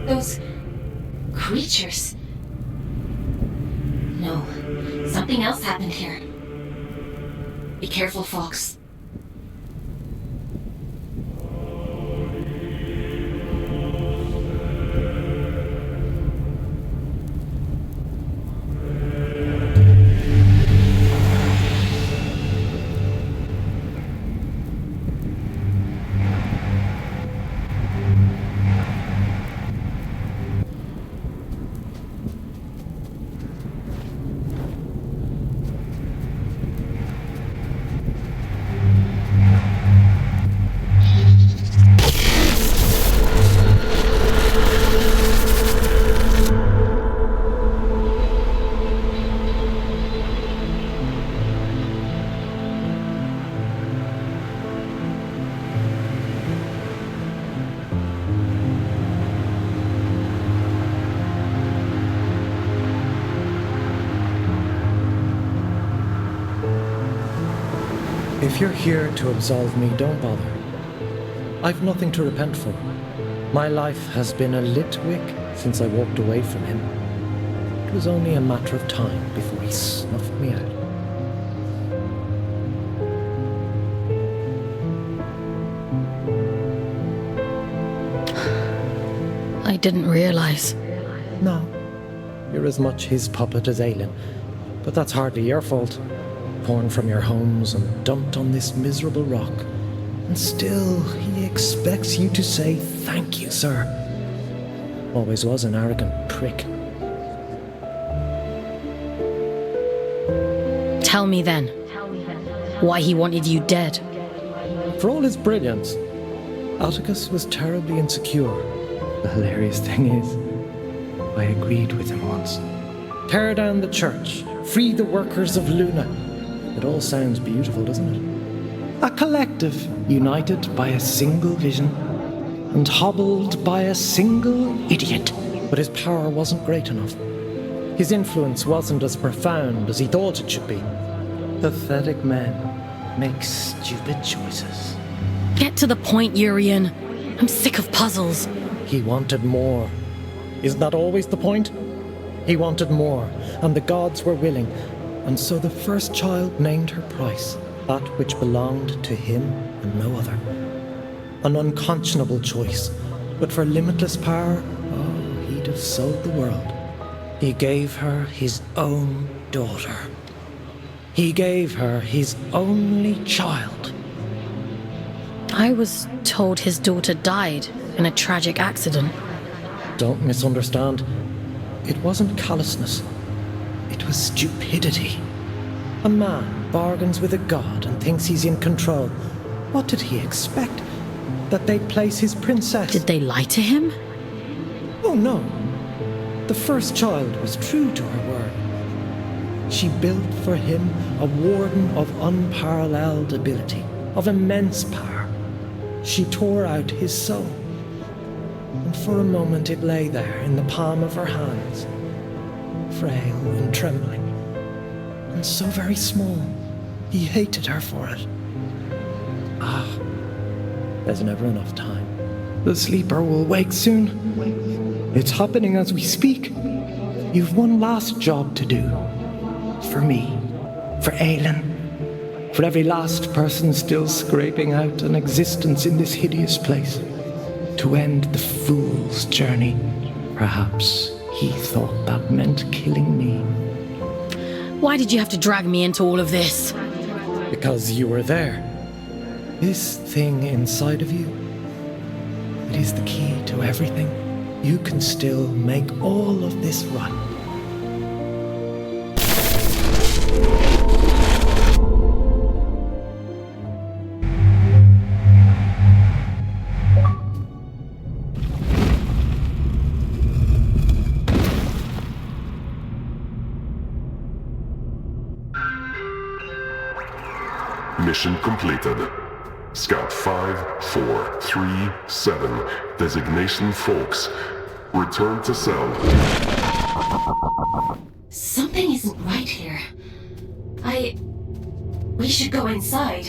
Those creatures. No, something else happened here. Be careful, Fox. If you're here to absolve me, don't bother. I've nothing to repent for. My life has been a lit wick since I walked away from him. It was only a matter of time before he snuffed me out. I didn't realize. No, you're as much his puppet as Aylin, but that's hardly your fault. Torn from your homes and dumped on this miserable rock. And still, he expects you to say thank you, sir. Always was an arrogant prick. Tell me then, why he wanted you dead. For all his brilliance, Atticus was terribly insecure. The hilarious thing is, I agreed with him once. Tear down the church, free the workers of Luna. It all sounds beautiful, doesn't it? A collective united by a single vision and hobbled by a single idiot. But his power wasn't great enough. His influence wasn't as profound as he thought it should be. Pathetic men make stupid choices. Get to the point, Urian. I'm sick of puzzles. He wanted more. Isn't that always the point? He wanted more, and the gods were willing. And so the first child named her price, that which belonged to him and no other. An unconscionable choice, but for limitless power, oh, he'd have sold the world. He gave her his own daughter. He gave her his only child. I was told his daughter died in a tragic accident. Don't misunderstand. It wasn't callousness. It was stupidity. A man bargains with a god and thinks he's in control. What did he expect? That they'd place his princess? Did they lie to him? Oh no. The first child was true to her word. She built for him a warden of unparalleled ability, of immense power. She tore out his soul. And for a moment it lay there in the palm of her hands, frail and trembling, and so very small. He hated her for it. Ah, there's never enough time. The sleeper will wake soon. It's happening as we speak. You've one last job to do. For me, for Aylin, for every last person still scraping out an existence in this hideous place. To end the fool's journey. Perhaps he thought that meant killing me. Why did you have to drag me into all of this? Because you were there. This thing inside of you, it is the key to everything. You can still make all of this right. Mission completed. Scout 5437, designation Folks. Return to cell. Something isn't right here. We should go inside.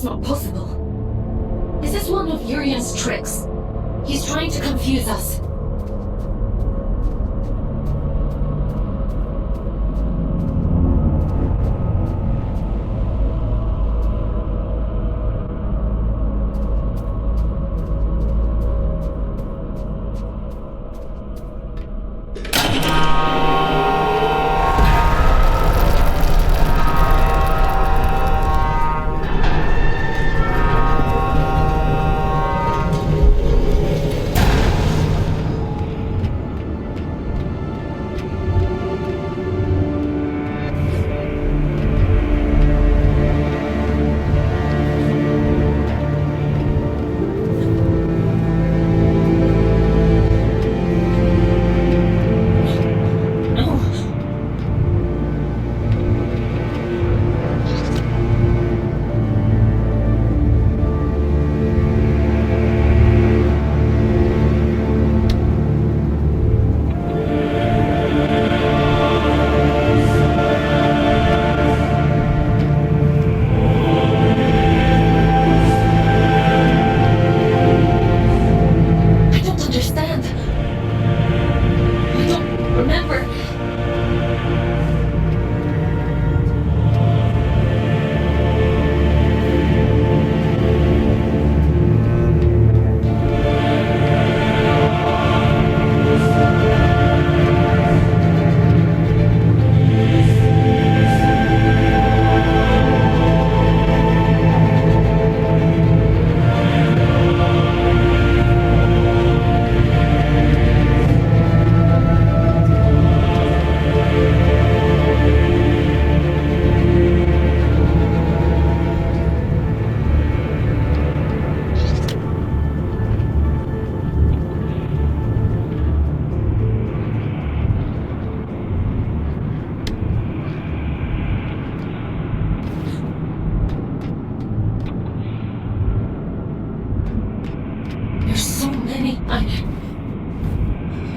not possible. Is this one of Urian's tricks? He's trying to confuse us.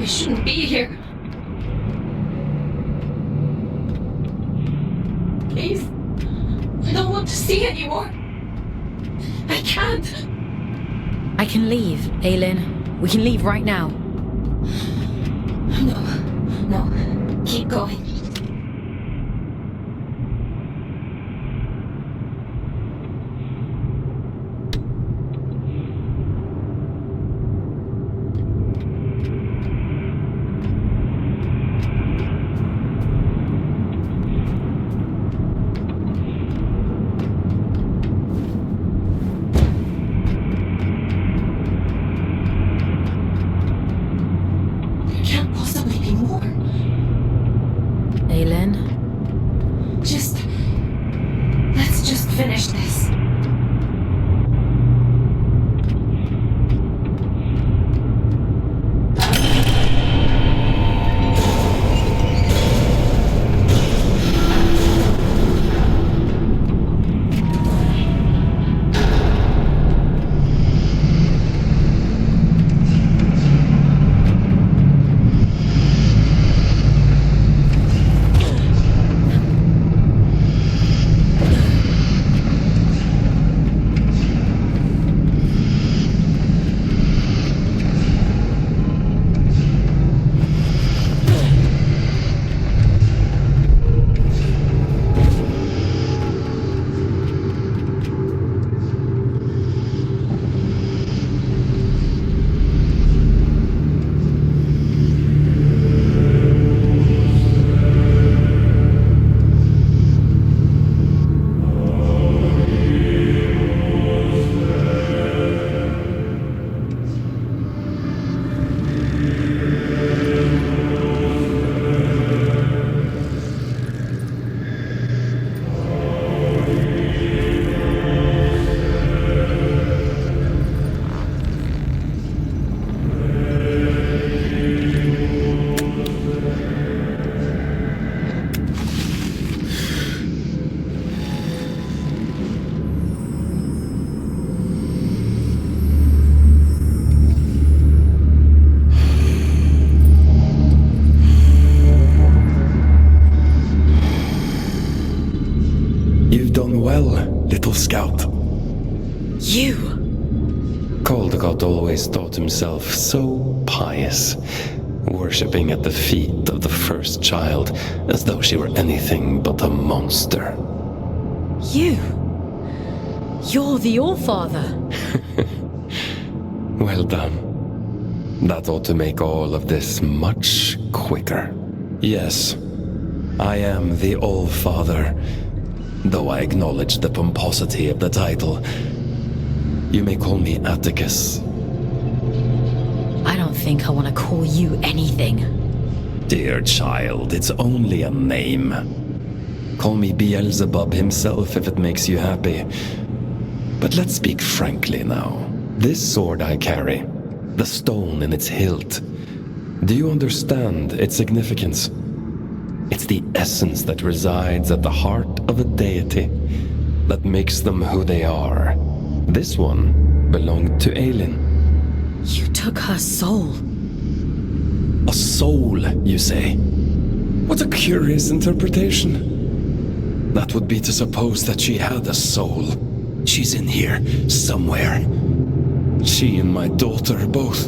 I shouldn't be here. Please. I don't want to see anymore. I can't. I can leave, Aylin. We can leave right now. No. Keep going. Let's just finish this. You've done well, little scout. You! Caldecott always thought himself so pious, worshipping at the feet of the first child as though she were anything but a monster. You! You're the Allfather! Well done. That ought to make all of this much quicker. Yes, I am the Allfather, though I acknowledge the pomposity of the title. You may call me Atticus. I don't think I want to call you anything. Dear child, it's only a name. Call me Beelzebub himself if it makes you happy. But let's speak frankly now. This sword I carry, the stone in its hilt, do you understand its significance? It's the essence that resides at the heart of a deity that makes them who they are. This one belonged to Aelin. You took her soul. A soul, you say? What a curious interpretation. That would be to suppose that she had a soul. She's in here, somewhere. She and my daughter, both.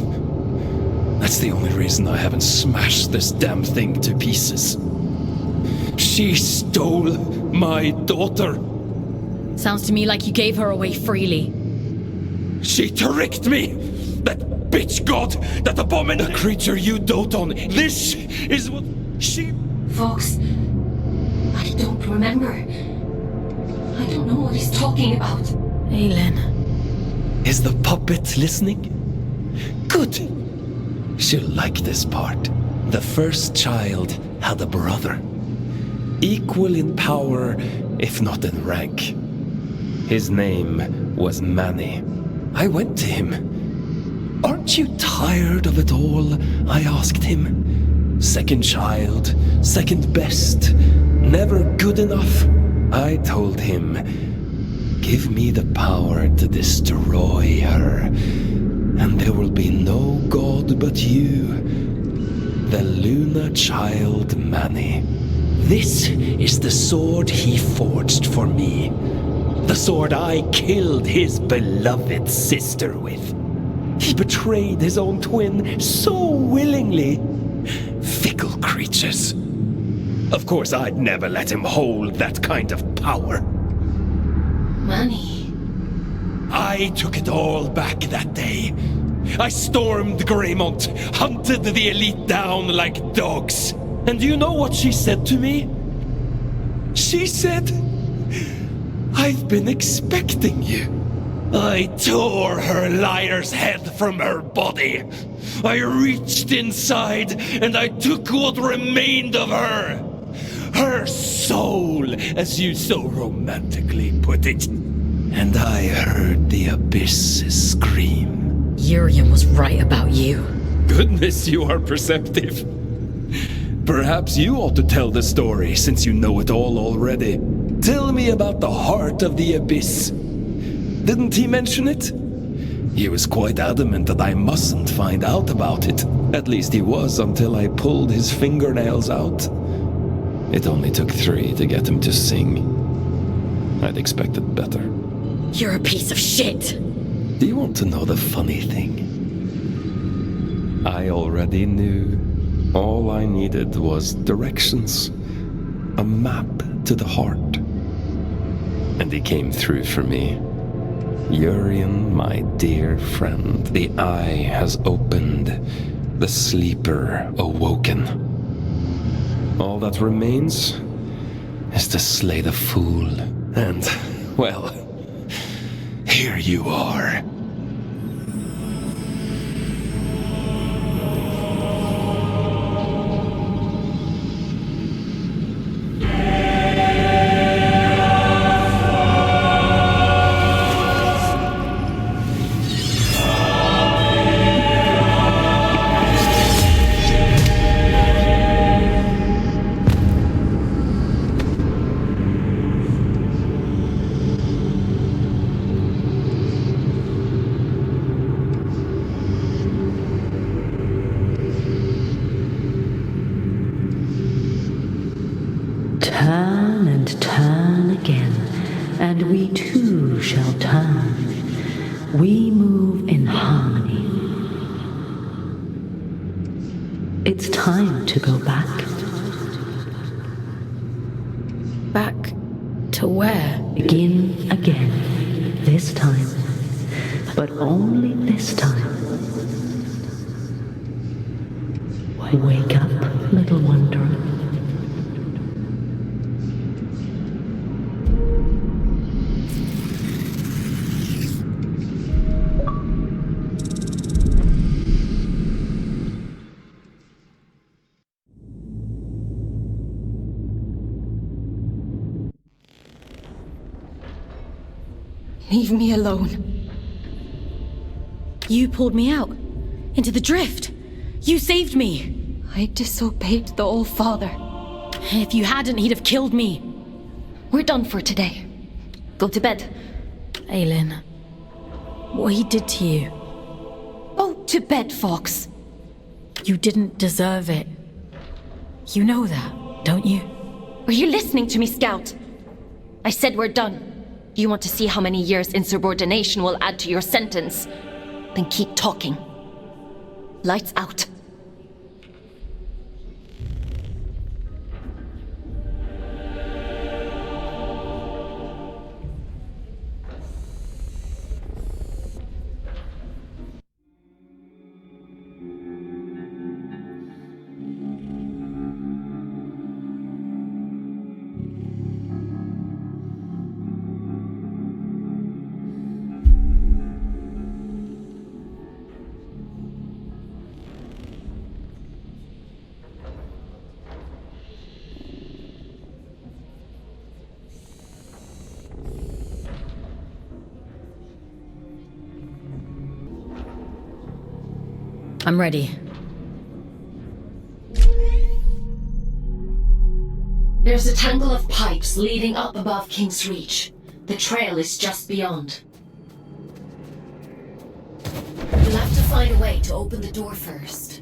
That's the only reason I haven't smashed this damn thing to pieces. She stole my daughter. Sounds to me like you gave her away freely. She tricked me! That bitch god! That abominable creature you dote on! This is what she... Fox, I don't remember. I don't know what he's talking about. Aelin. Is the puppet listening? Good. She'll like this part. The first child had a brother. Equal in power, if not in rank. His name was Manny. I went to him. Aren't you tired of it all? I asked him. Second child, second best, never good enough. I told him, give me the power to destroy her, and there will be no god but you, the Luna child Manny. This is the sword he forged for me. The sword I killed his beloved sister with. He betrayed his own twin so willingly. Fickle creatures. Of course, I'd never let him hold that kind of power. Manny. I took it all back that day. I stormed Greymont, hunted the elite down like dogs. And do you know what she said to me? She said, I've been expecting you. I tore her liar's head from her body. I reached inside and I took what remained of her. Her soul, as you so romantically put it. And I heard the abyss scream. Urian was right about you. Goodness, you are perceptive. Perhaps you ought to tell the story, since you know it all already. Tell me about the heart of the abyss. Didn't he mention it? He was quite adamant that I mustn't find out about it. At least he was until I pulled his fingernails out. It only took 3 to get him to sing. I'd expected better. You're a piece of shit. Do you want to know the funny thing? I already knew. All I needed was directions. A map to the heart. And he came through for me. Urian, my dear friend, the eye has opened, the sleeper awoken. All that remains is to slay the fool, and, well, here you are. Turn and turn again, and we too shall turn. we move in harmony. It's time to go back. Back to where? Begin again. This time. But only this time. Wake up, little wanderer. Leave me alone. You pulled me out. Into the drift. You saved me. I disobeyed the All-Father. If you hadn't, he'd have killed me. We're done for today. Go to bed. Aelin, what he did to you, Go to bed, Fox. you didn't deserve it. You know that, don't you? Are you listening to me, Scout? I said we're done. Do you want to see how many years insubordination will add to your sentence? Then keep talking. Lights out. I'm ready. There's a tangle of pipes leading up above King's Reach. The trail is just beyond. You'll have to find a way to open the door first.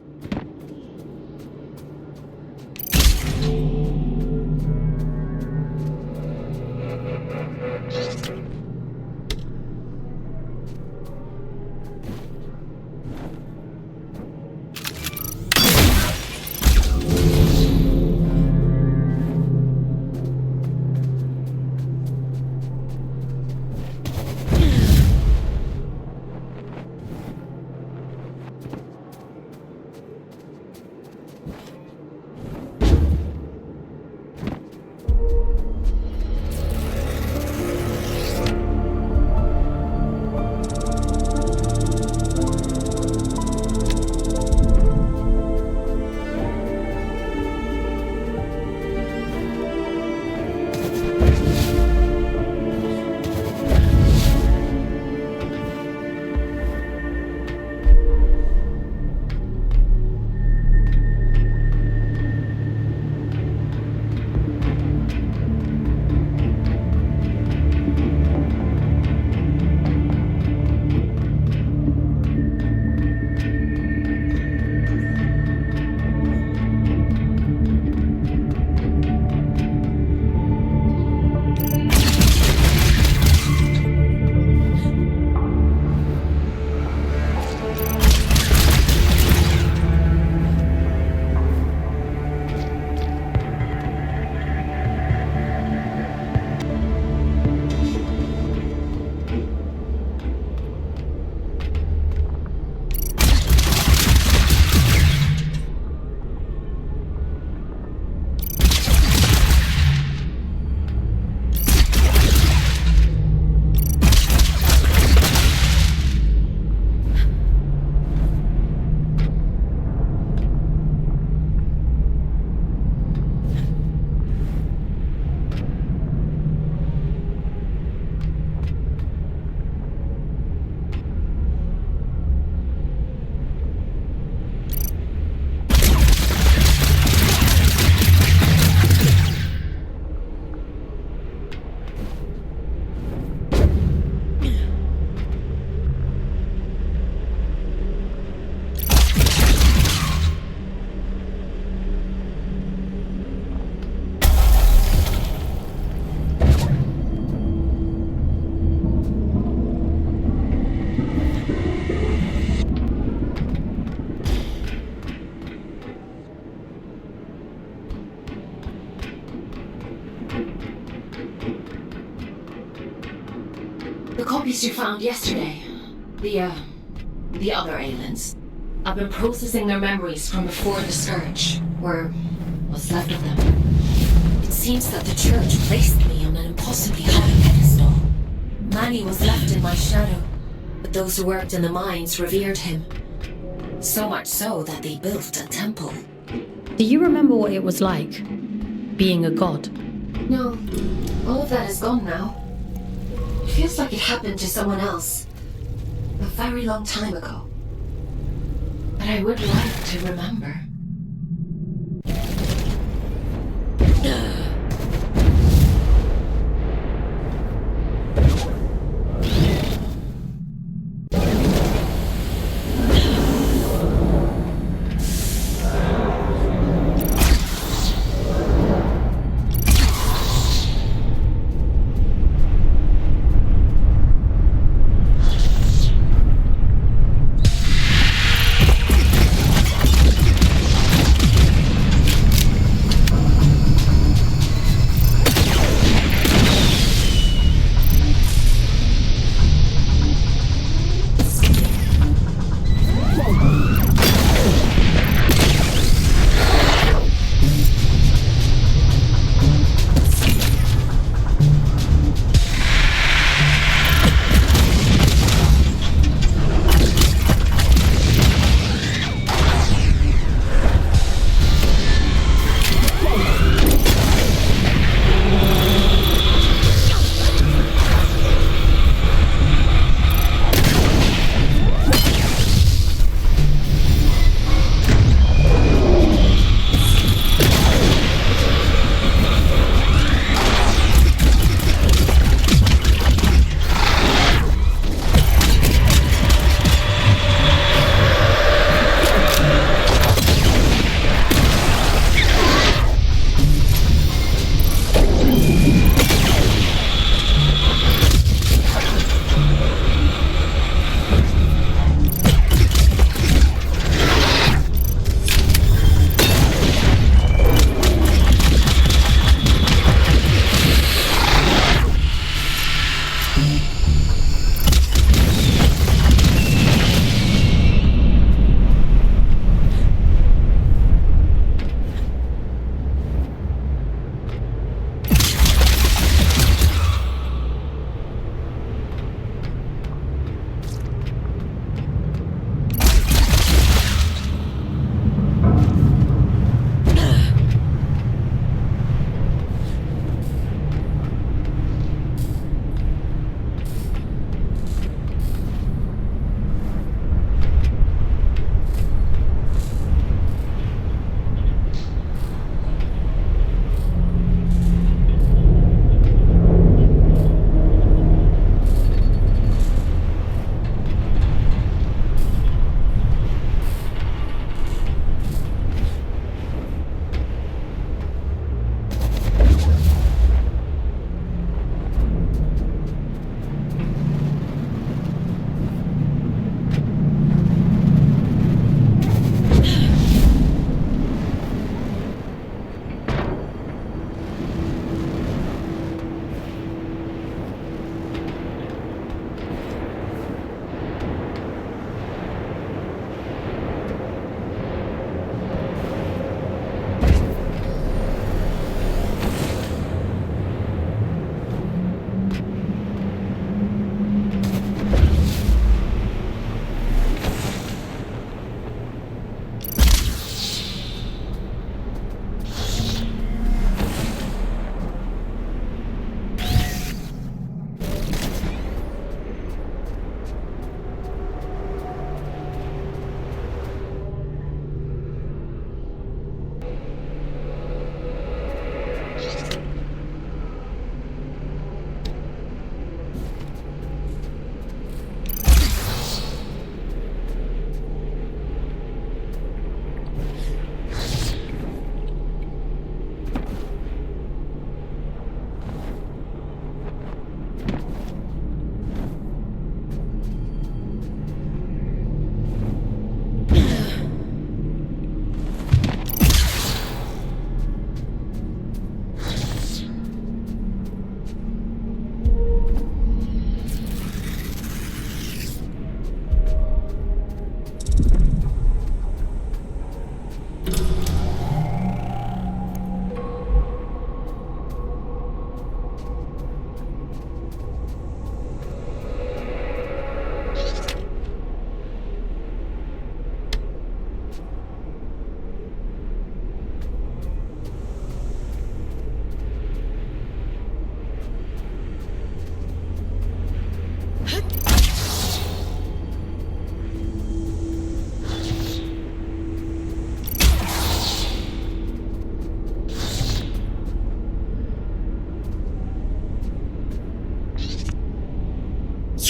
copies you found yesterday. The other aliens. I've been processing their memories from before the Scourge, or what's left of them. It seems that the Church placed me on an impossibly high pedestal. Manny was left in my shadow, but those who worked in the mines revered him. So much so that they built a temple. Do you remember what it was like, being a god? No, all of that is gone now. It feels like it happened to someone else. A very long time ago. But I would like to remember.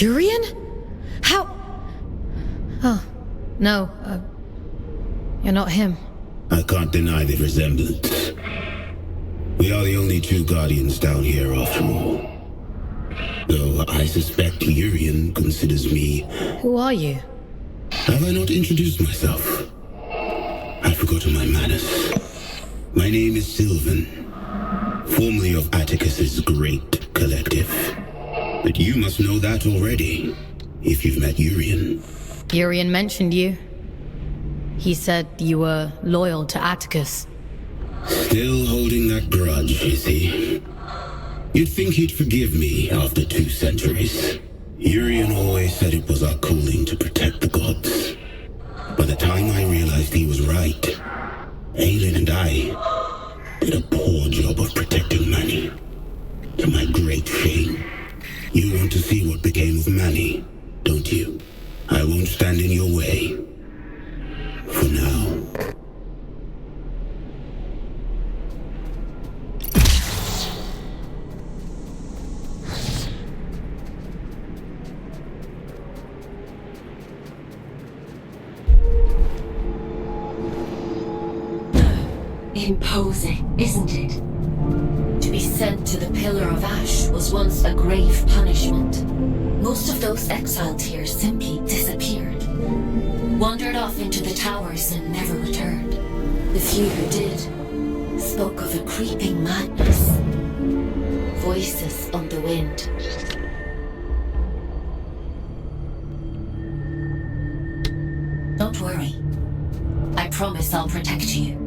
Urian? How? Oh, no, you're not him. I can't deny the resemblance. We are the only two Guardians down here after all. Though I suspect Urian considers me... Who are you? Have I not introduced myself? I've forgotten my manners. My name is Sylvan, formerly of Atticus's great collective. But you must know that already, if you've met Urian. Urian mentioned you. He said you were loyal to Atticus. Still holding that grudge, is he? You'd think he'd forgive me after 2 centuries. Urian always said it was our calling to protect the gods. By the time I realized he was right, Aelin and I did a poor job of protecting Manny. To my great shame. You want to see what became of Manny, don't you? I won't stand in your way. For now. Imposing, isn't it? To be sent to the Pillar of Ash was once a grave punishment. Most of those exiled here simply disappeared. Wandered off into the towers and never returned. The few who did spoke of a creeping madness. Voices on the wind. Don't worry. I promise I'll protect you.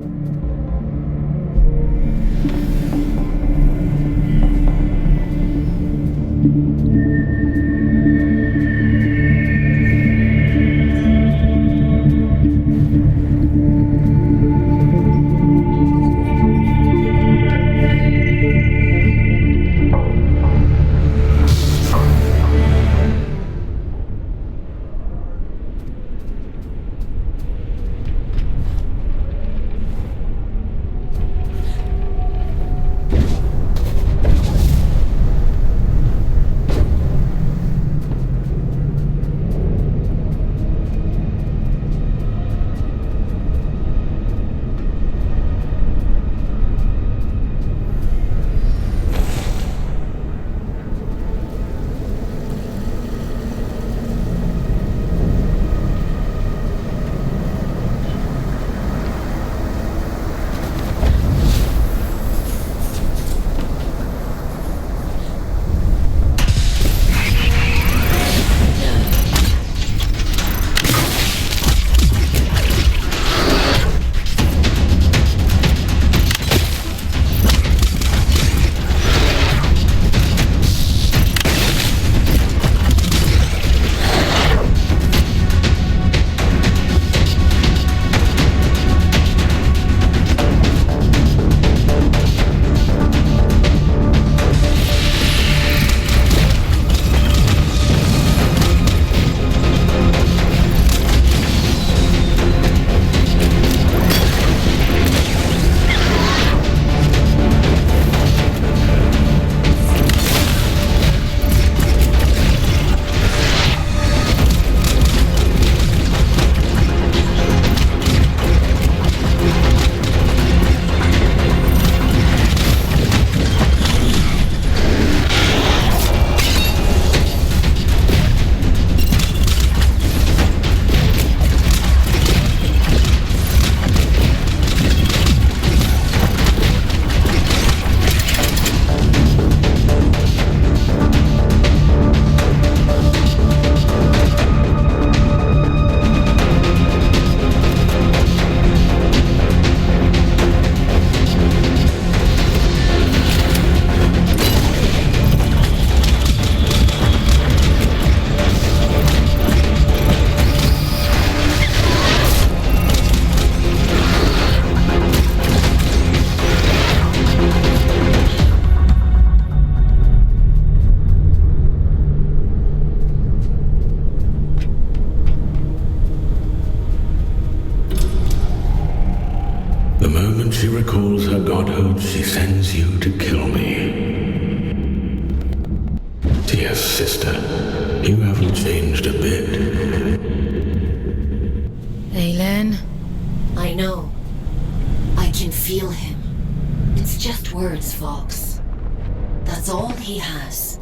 The moment she recalls her godhood, she sends you to kill me. Dear sister, you haven't changed a bit. Aylin? I know. I can feel him. It's just words, Fox. That's all he has.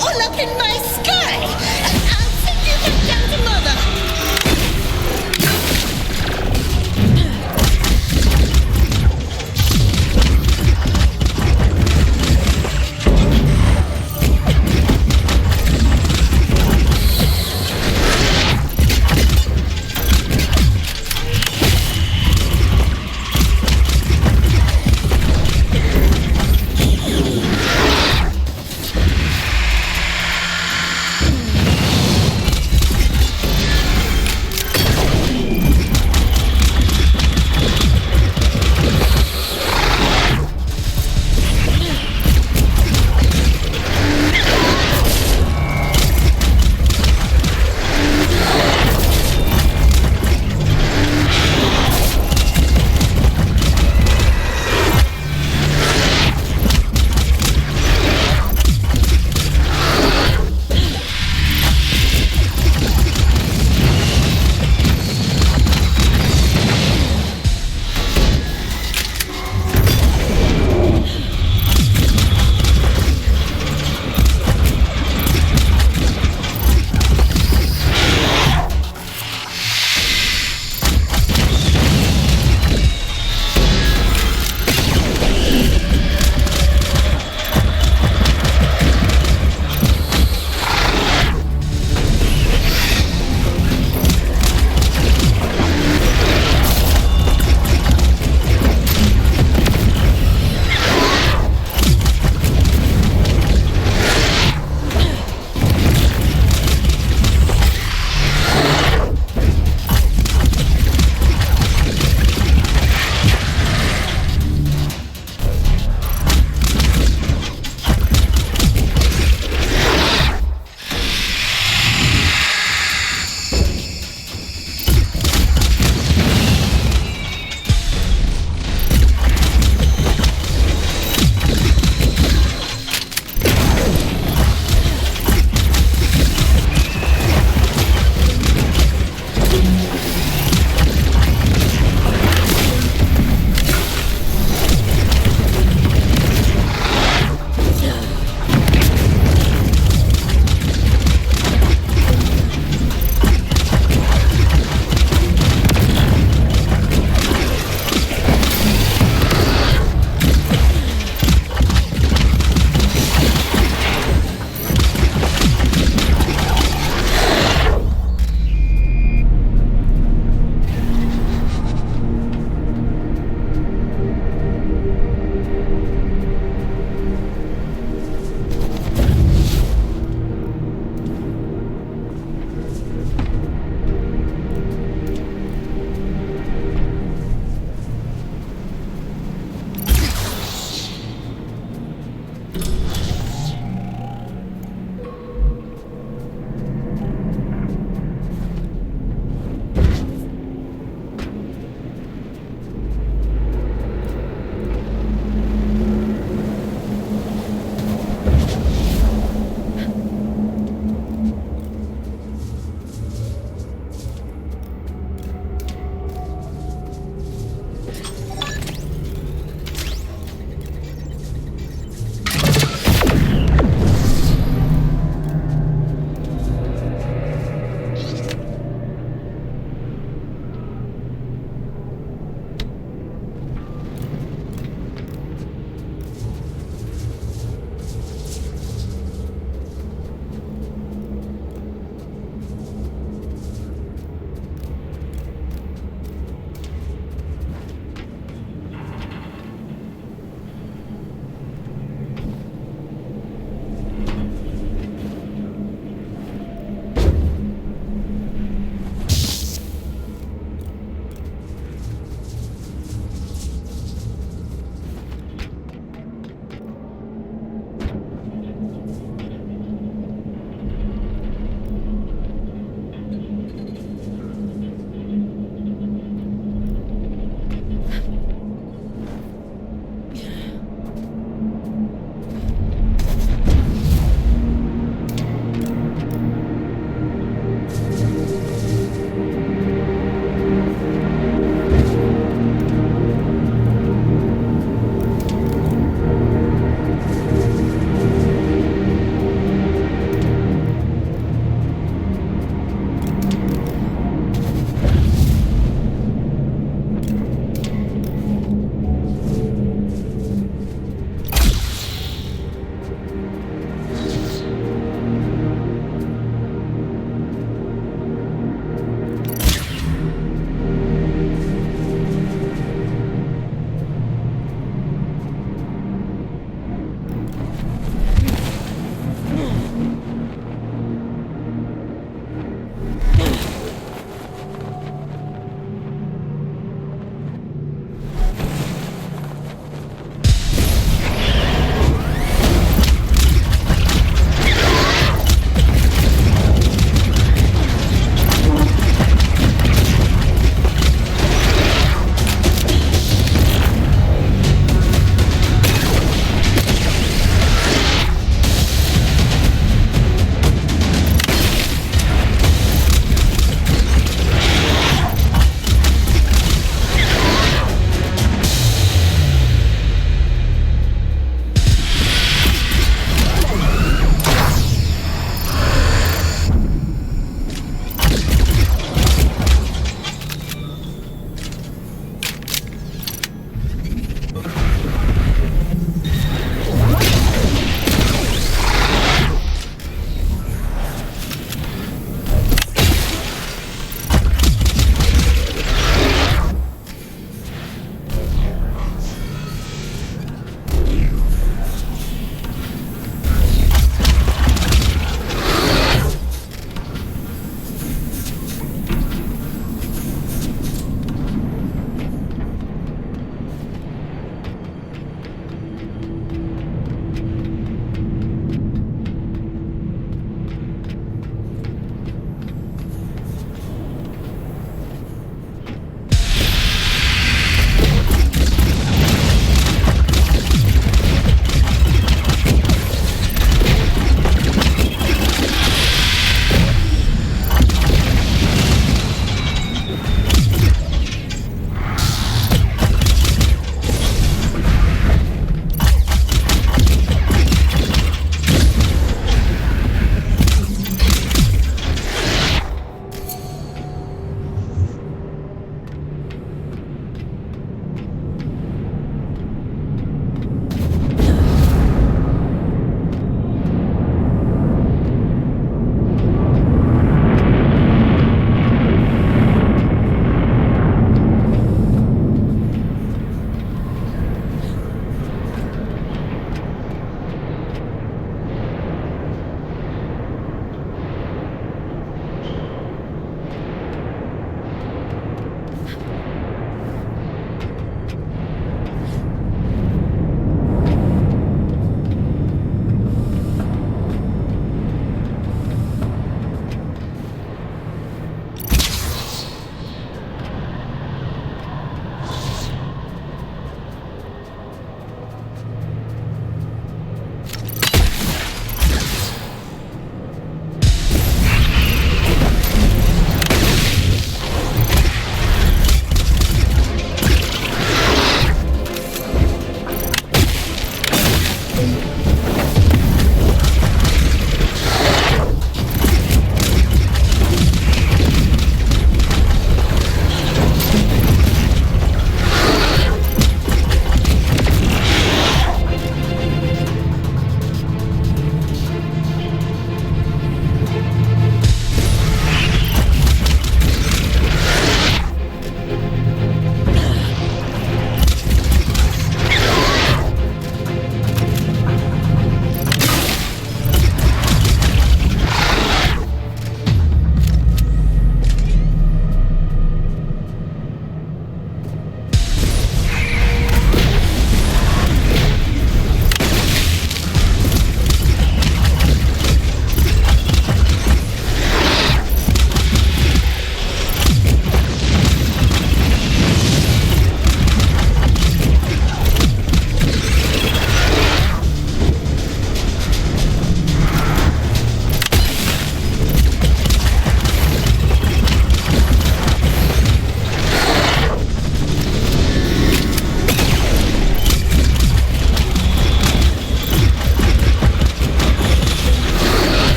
all up in my sky. I'll send you back down to Mother.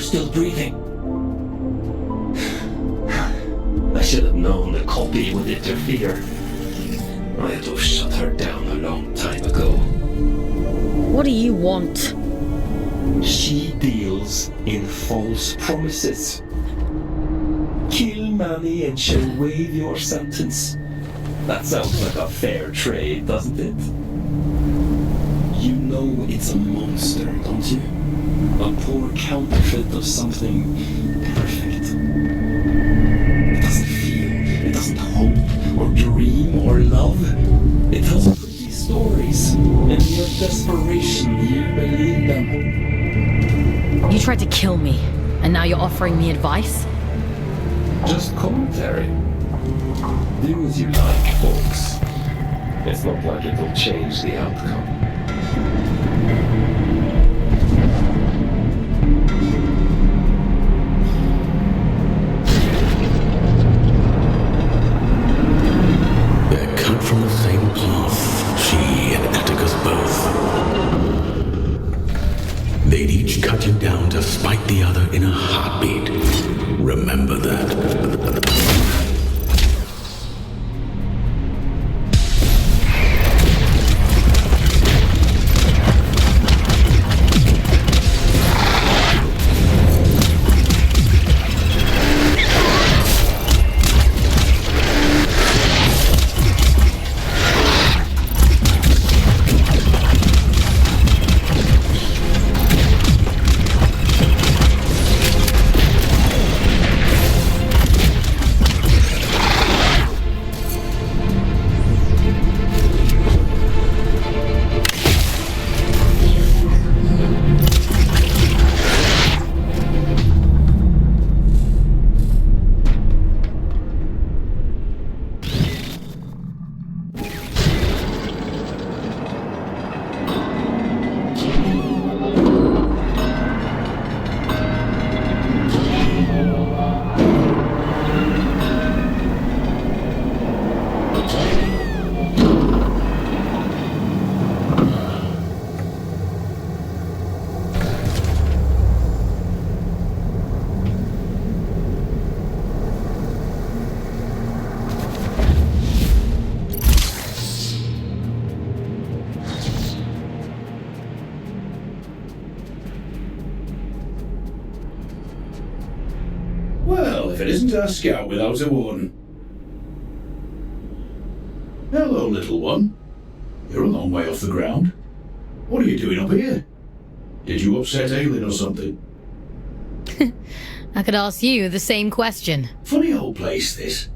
still breathing. I should have known the copy would interfere. I had to have shut her down a long time ago. What do you want? She deals in false promises. Kill Manny and she'll waive your sentence. That sounds like a fair trade, doesn't it? You know it's a monster, don't you? A poor counterfeit of something perfect. It doesn't feel, it doesn't hope, or dream, or love. It tells pretty stories, and in your desperation, you believe them. You tried to kill me, and now you're offering me advice? Just commentary. Do as you like, folks. It's not like it will change the outcome. They're cut from the same cloth, she and Atticus both. They'd each cut you down to spite the other in a heartbeat. Remember that. Well, if it isn't our scout without a warden. Hello, little one. You're a long way off the ground. What are you doing up here? Did you upset Aelin or something? I could ask you the same question. Funny old place, this.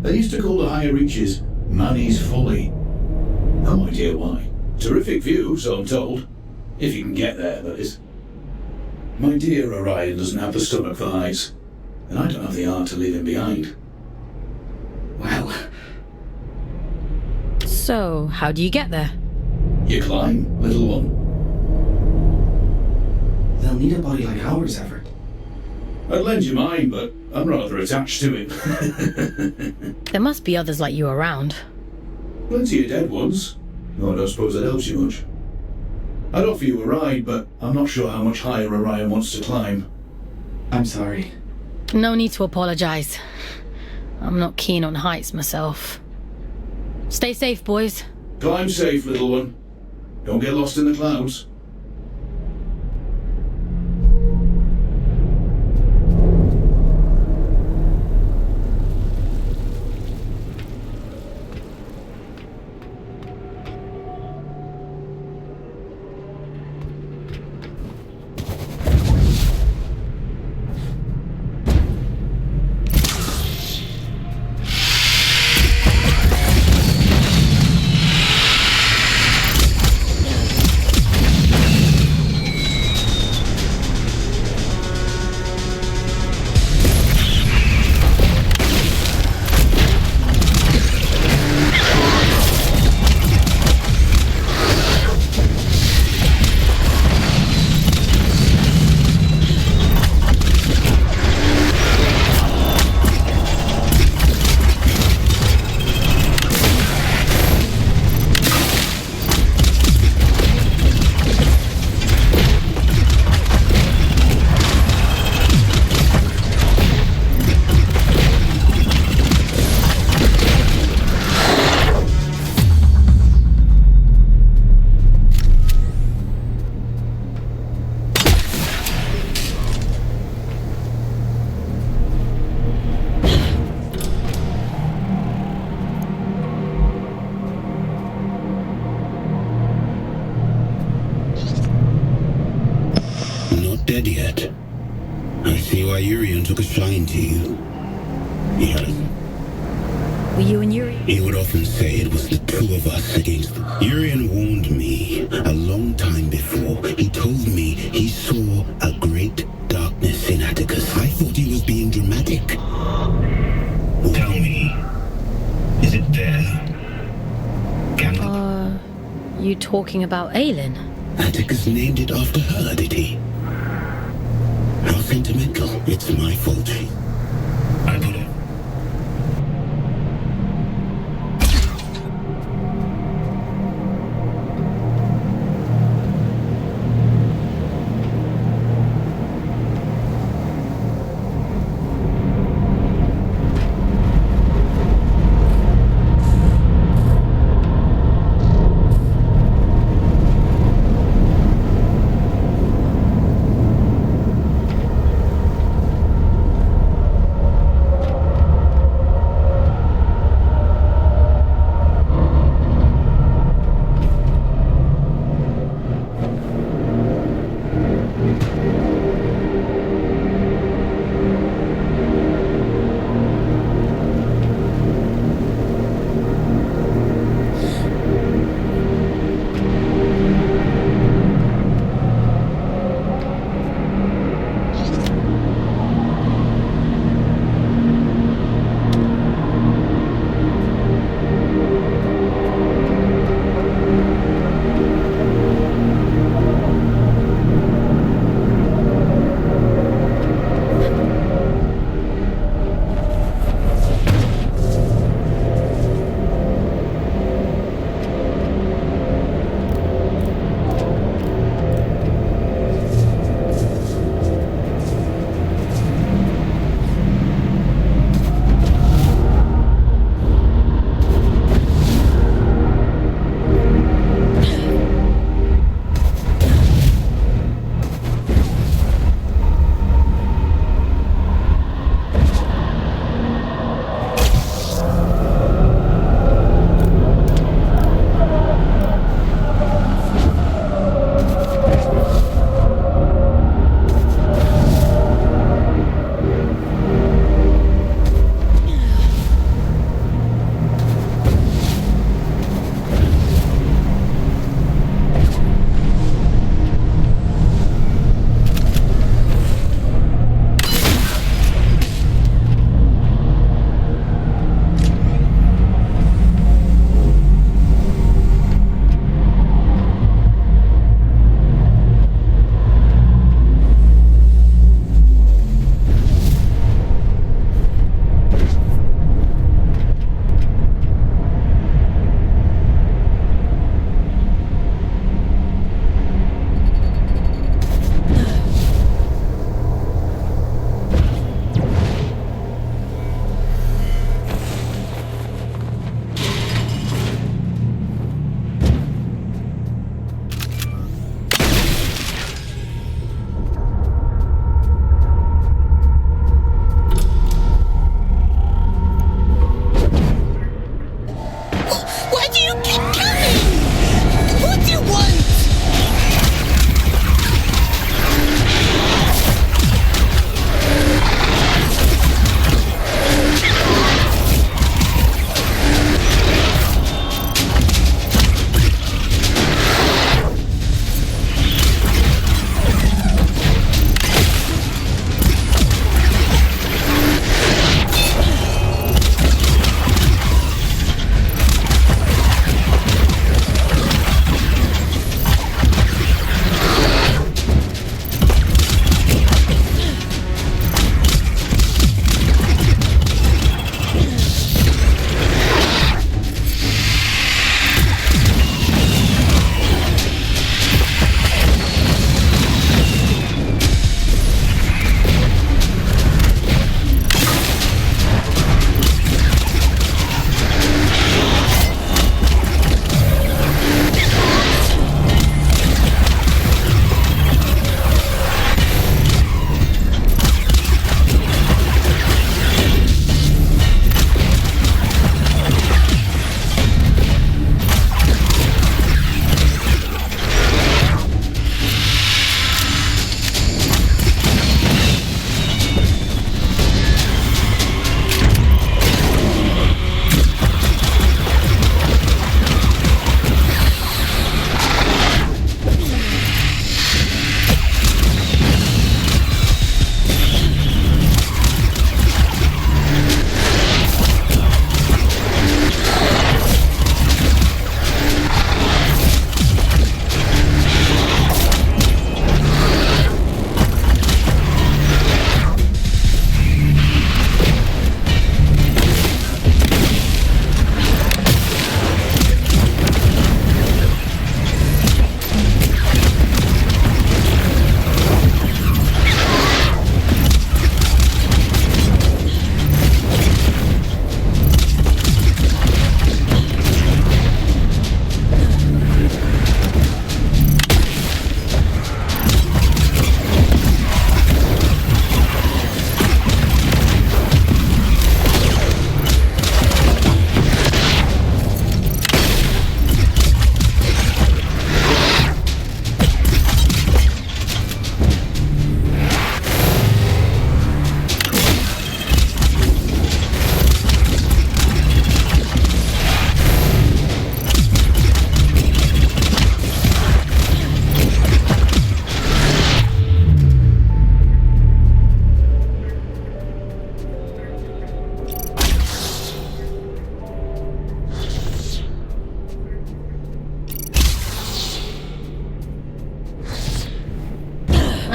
They used to call the higher reaches Manny's Folly. No idea why. Terrific view, so I'm told. If you can get there, that is. My dear Orion doesn't have the stomach for heights, and I don't have the art to leave him behind. Well... So, how do you get there? You climb, little one. They'll need a body like ours, Everett. I'd lend you mine, but I'm rather attached to it. There must be others like you around. Plenty of dead ones. No, I don't suppose that helps you much. I'd offer you a ride, but I'm not sure how much higher Orion wants to climb. I'm sorry. No need to apologize. I'm not keen on heights myself. Stay safe, boys. Climb safe, little one. Don't get lost in the clouds. Urian took a shine to you. Yes. Were you and Yuri? He would often say it was the two of us against them. Urian warned me a long time before. He told me he saw a great darkness in Atticus. I thought he was being dramatic. Tell me, is it there? You talking about Aelin? Atticus named it after her, did he? How sentimental. It's my fault. I put it.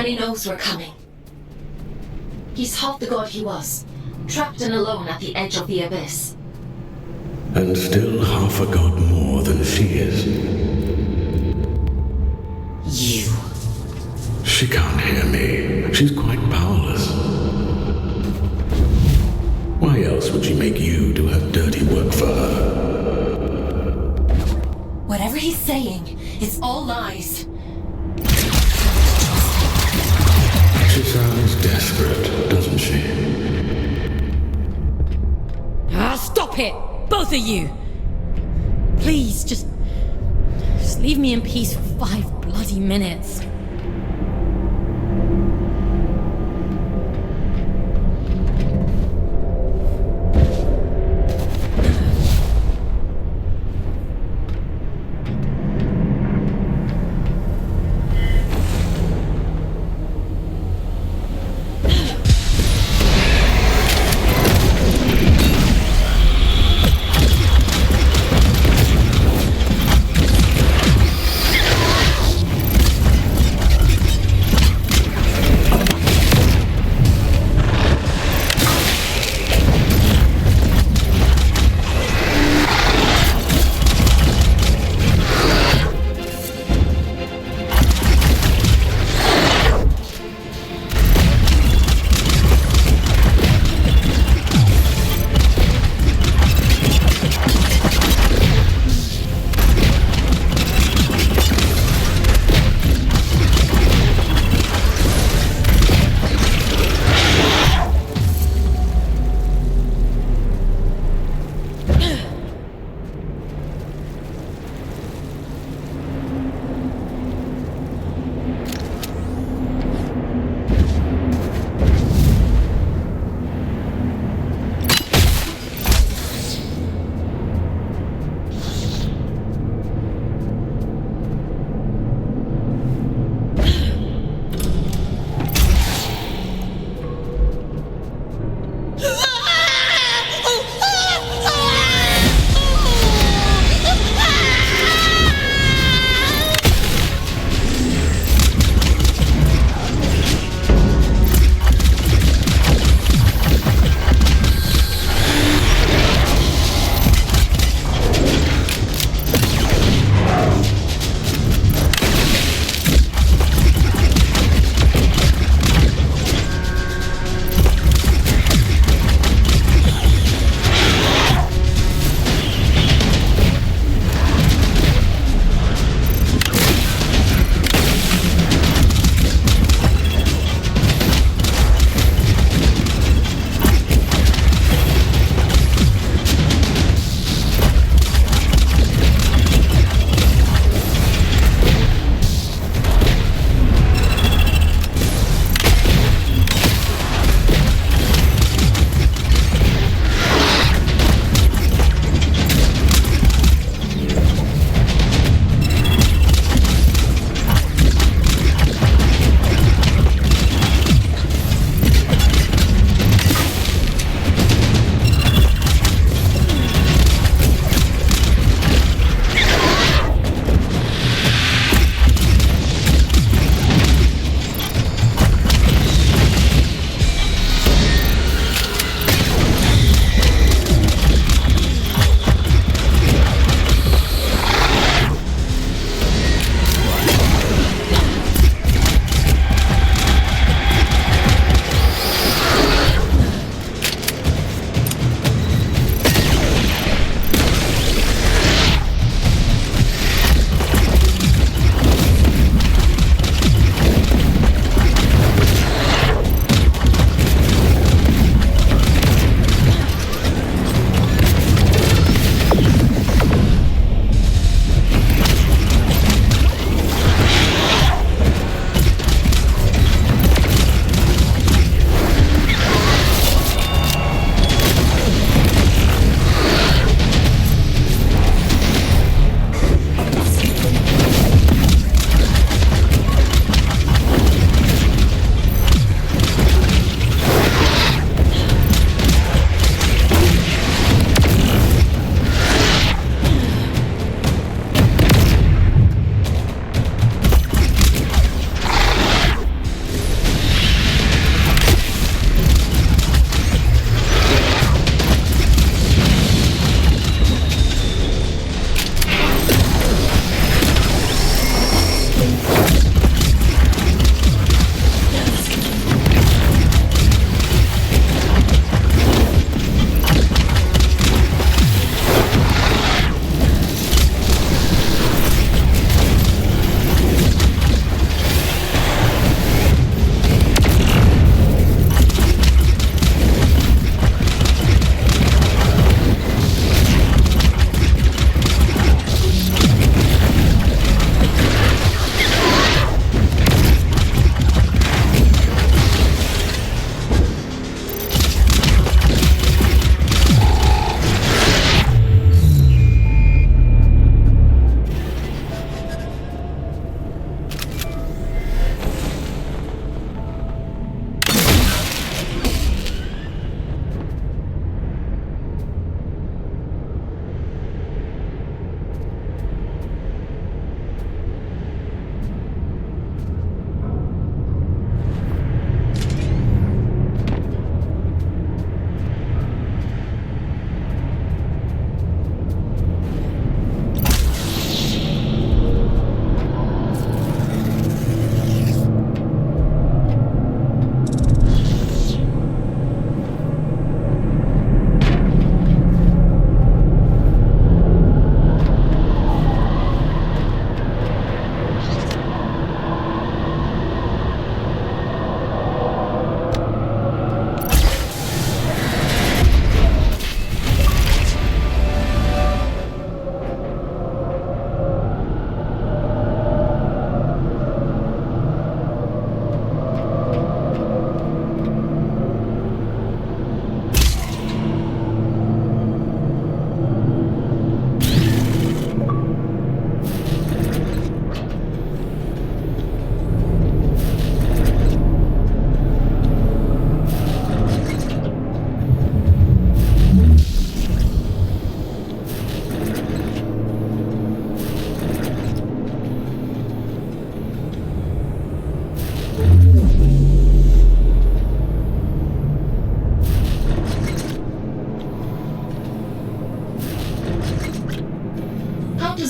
already knows we're coming. He's half the god he was, trapped and alone at the edge of the abyss. And still half a god more than she is. You. She can't hear me. She's quite powerless. Why else would she make you do her dirty work for her? Whatever he's saying, it's all lies. She sounds desperate, doesn't she? Stop it! Both of you! Please, just leave me in peace for 5 bloody minutes.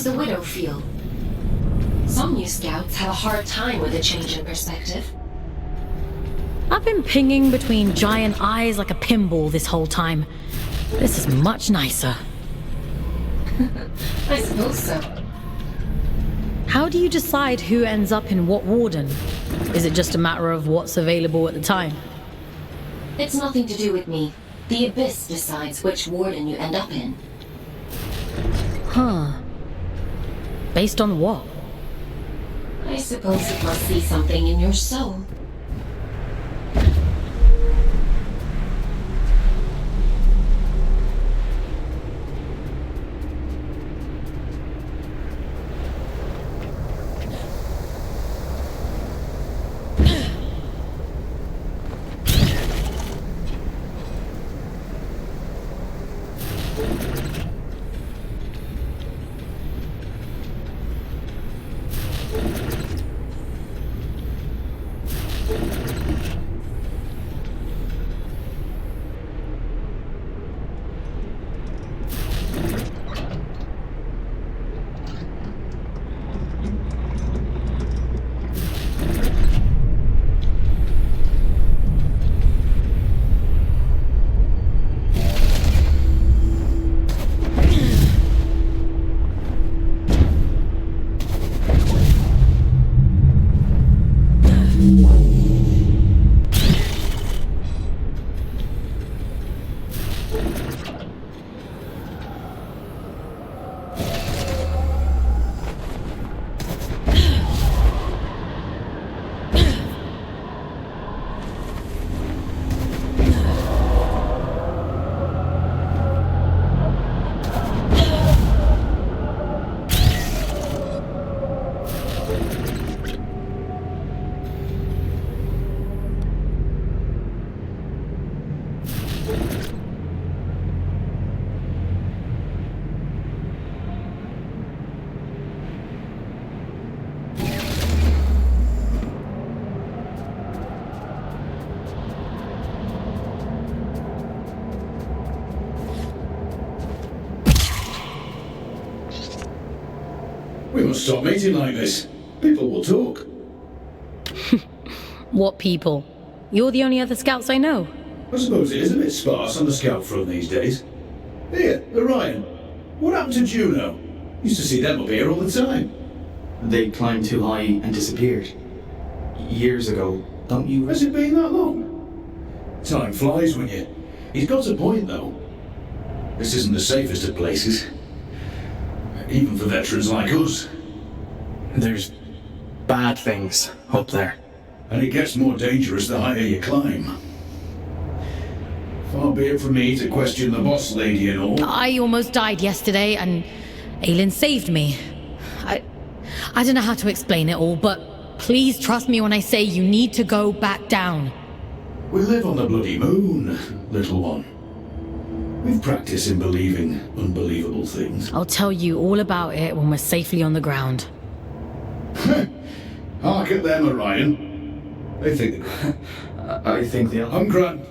does the widow feel? Some new scouts have a hard time with a change in perspective. I've been pinging between giant eyes like a pinball this whole time. This is much nicer. I suppose so. How do you decide who ends up in what warden? Is it just a matter of what's available at the time? It's nothing to do with me. The Abyss decides which warden you end up in. Huh. Based on what? I suppose it must see something in your soul. We must stop meeting like this. People will talk. What people? You're the only other scouts I know. I suppose it is a bit sparse on the scout front these days. Here, Orion. What happened to Juno? Used to see them up here all the time. They climbed too high and disappeared. Years ago, don't you? Has it been that long? Time flies when you... He's got a point, though. This isn't the safest of places. Even for veterans like us. There's bad things up there. And it gets more dangerous the higher you climb. Far be it from me to question the boss lady and all. I almost died yesterday, and Aelin saved me. I don't know how to explain it all, but please trust me when I say you need to go back down. We live on the bloody moon, little one. We've practiced in believing unbelievable things. I'll tell you all about it when we're safely on the ground. Hark at them, Orion. They think... I think they'll... I'm grand.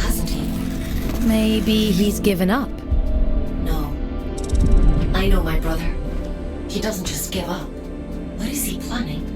hasn't he? Maybe he's given up. No. I know my brother. He doesn't just give up. What is he planning?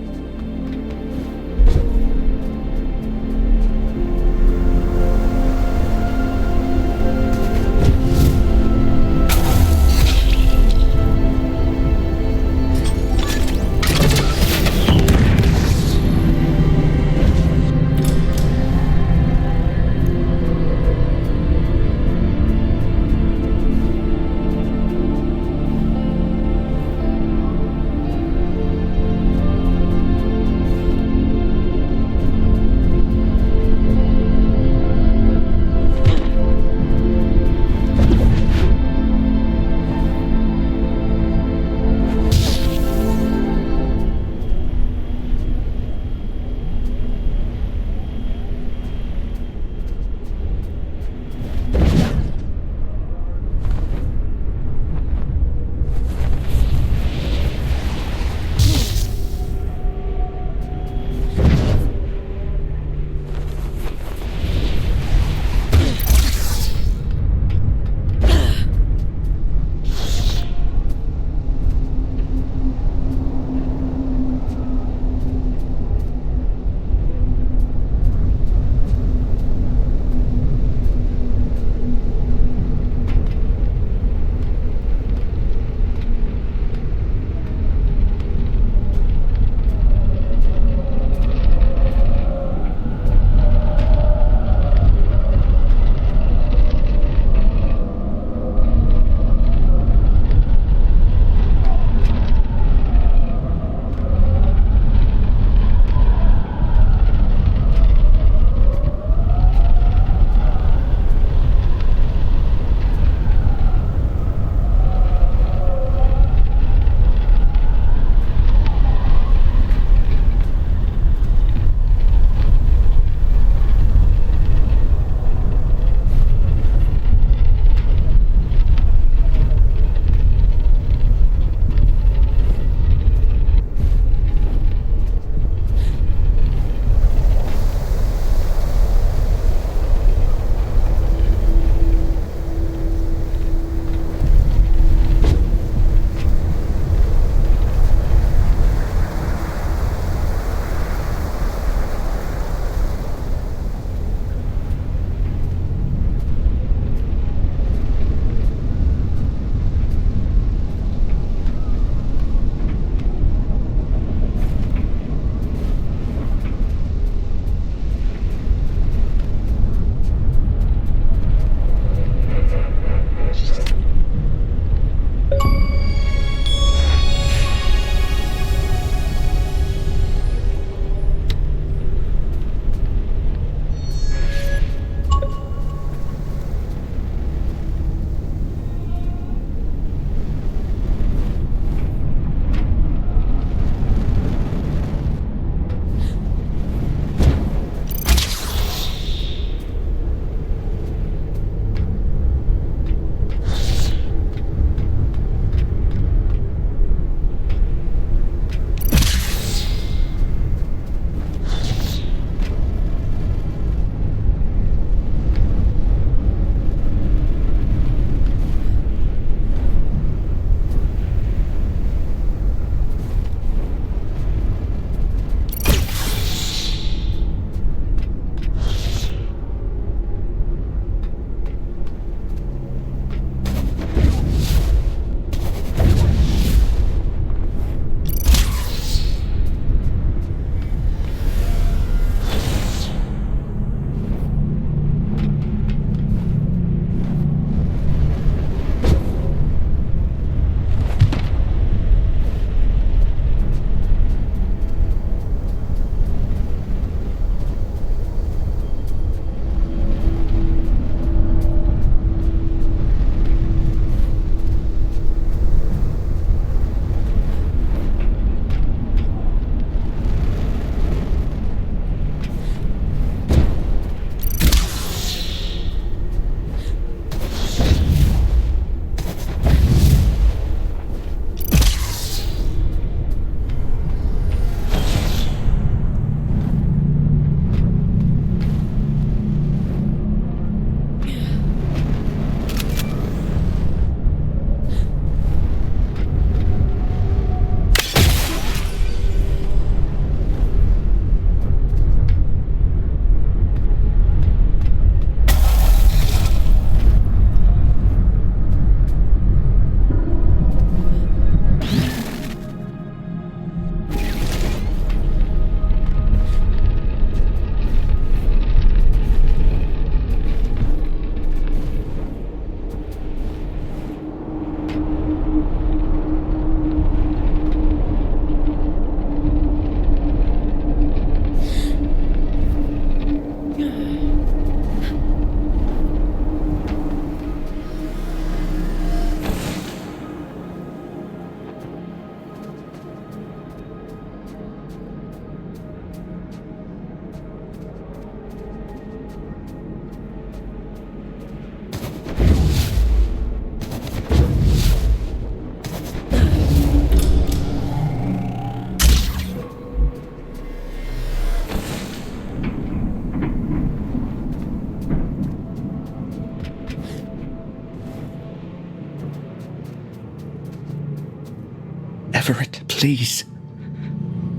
please.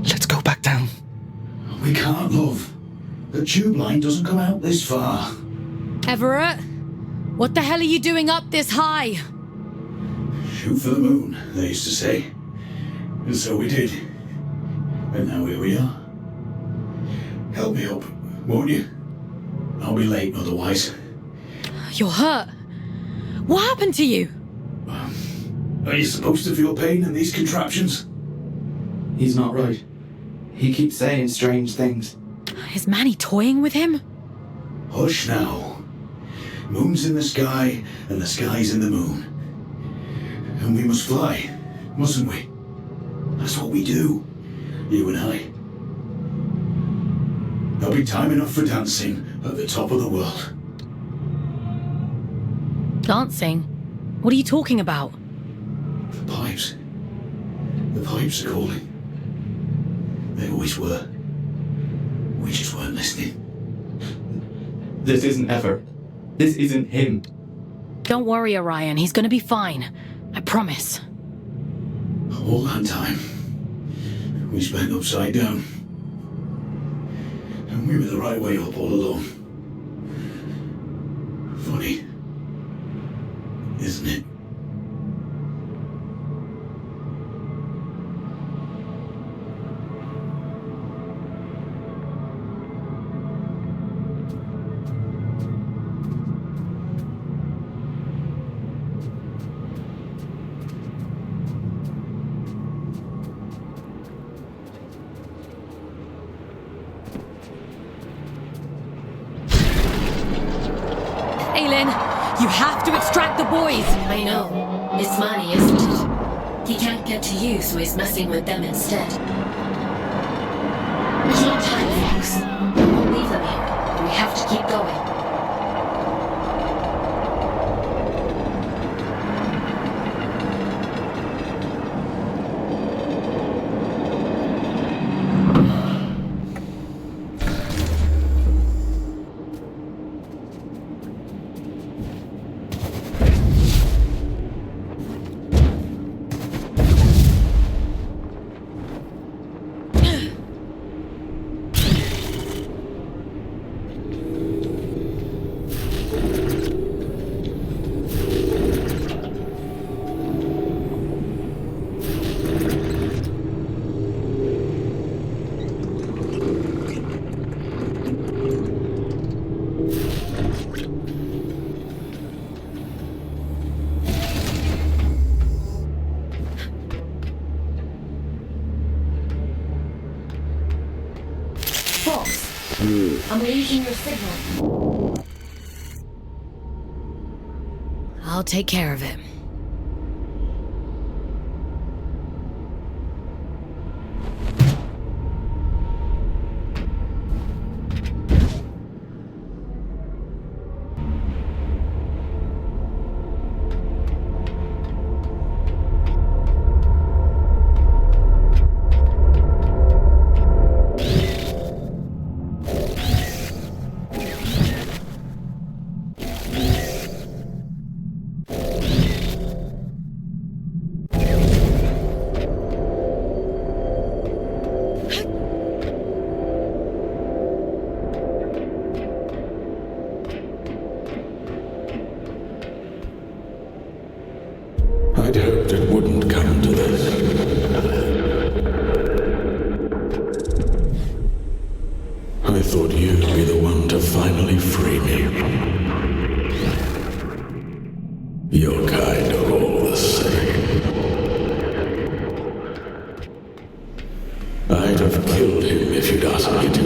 Let's go back down. We can't, love. The tube line doesn't come out this far. Everett, what the hell are you doing up this high? Shoot for the moon, they used to say. And so we did. And now here we are. Help me up, won't you? I'll be late otherwise. You're hurt. What happened to you? Are you supposed to feel pain in these contraptions? He's not right. He keeps saying strange things. Is Manny toying with him? Hush now. Moon's in the sky, and the sky's in the moon. And we must fly, mustn't we? That's what we do, you and I. There'll be time enough for dancing at the top of the world. Dancing? What are you talking about? The pipes. The pipes are calling. They always were. We just weren't listening. This isn't Ever. This isn't him. Don't worry, Orion. He's gonna be fine. I promise. All that time, we spent upside down. And we were the right way up all along. Funny, isn't it? Aylin, you have to extract the boys! I know. It's Manny, isn't it? He can't get to you, so he's messing with them instead. There's no time, Fox. We'll leave them here. We have to keep going. I'm losing your signal. I'll take care of it. I'd hoped it wouldn't come to this. I thought you'd be the one to finally free me. You're kind of all the same. I'd have killed him if you'd asked me to.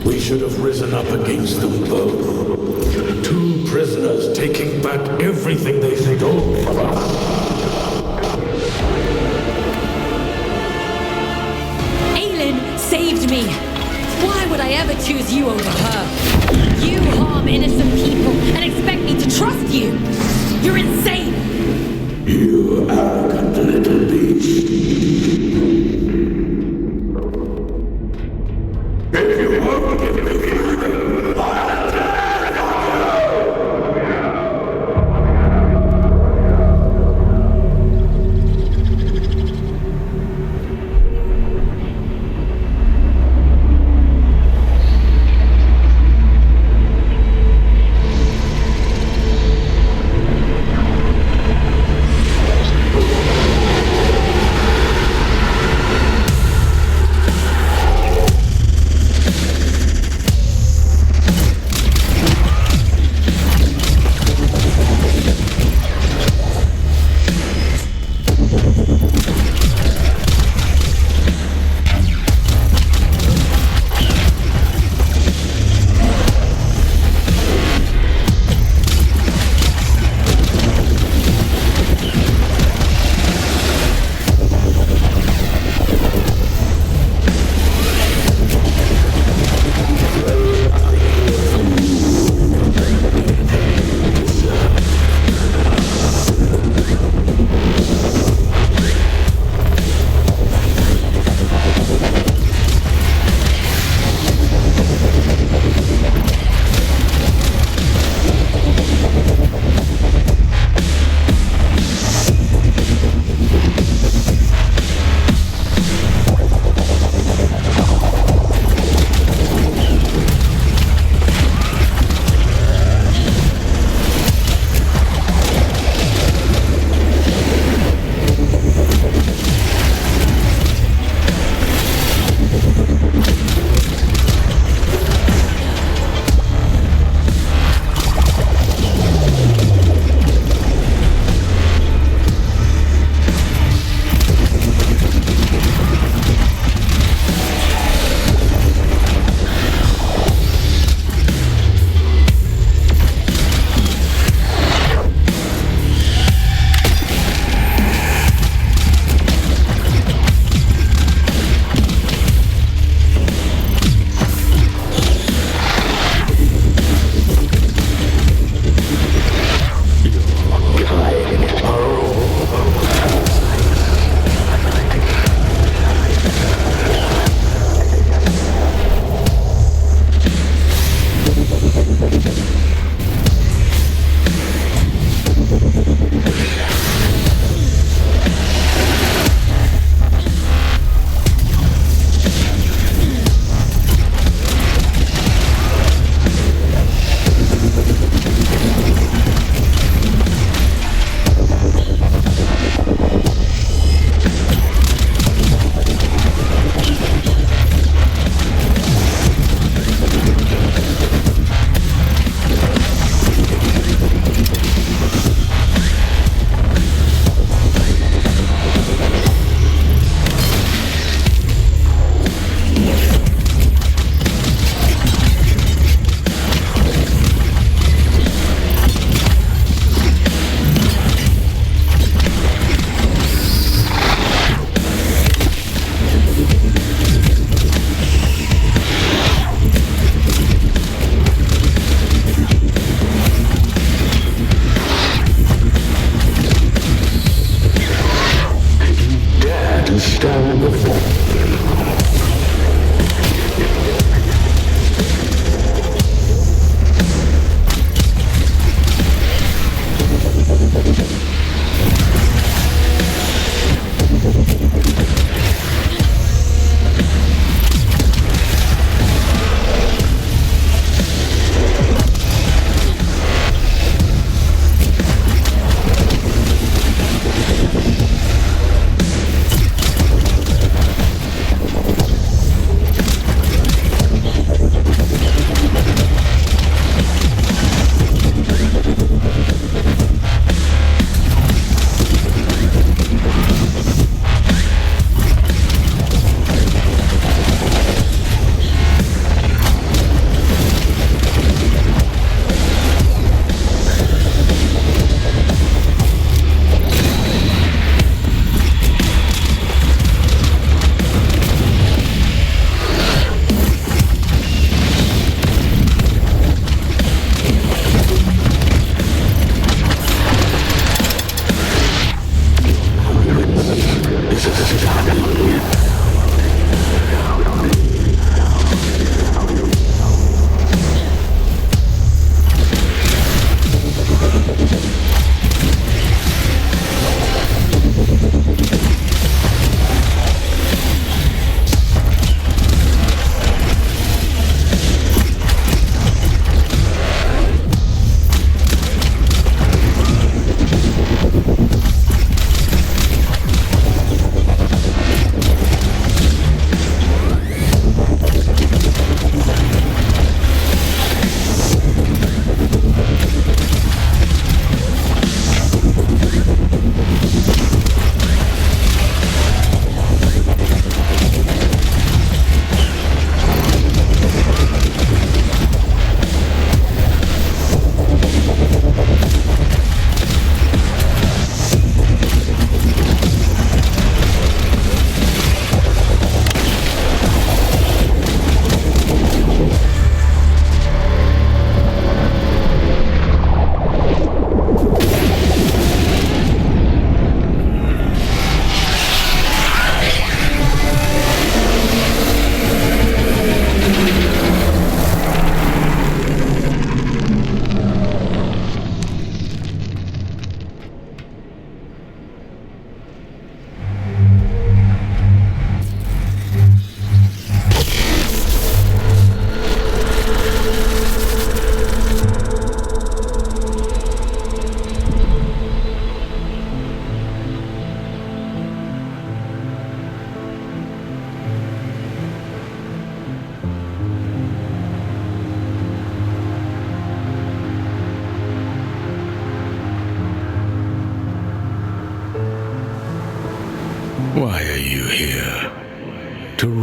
We should have risen up against them both. Two prisoners taking back everything they stole from us. Aylin saved me! Why would I ever choose you over her? You harm innocent people and expect me to trust you! You're insane! You arrogant little beast. If you won't give me freedom, I'll tear you.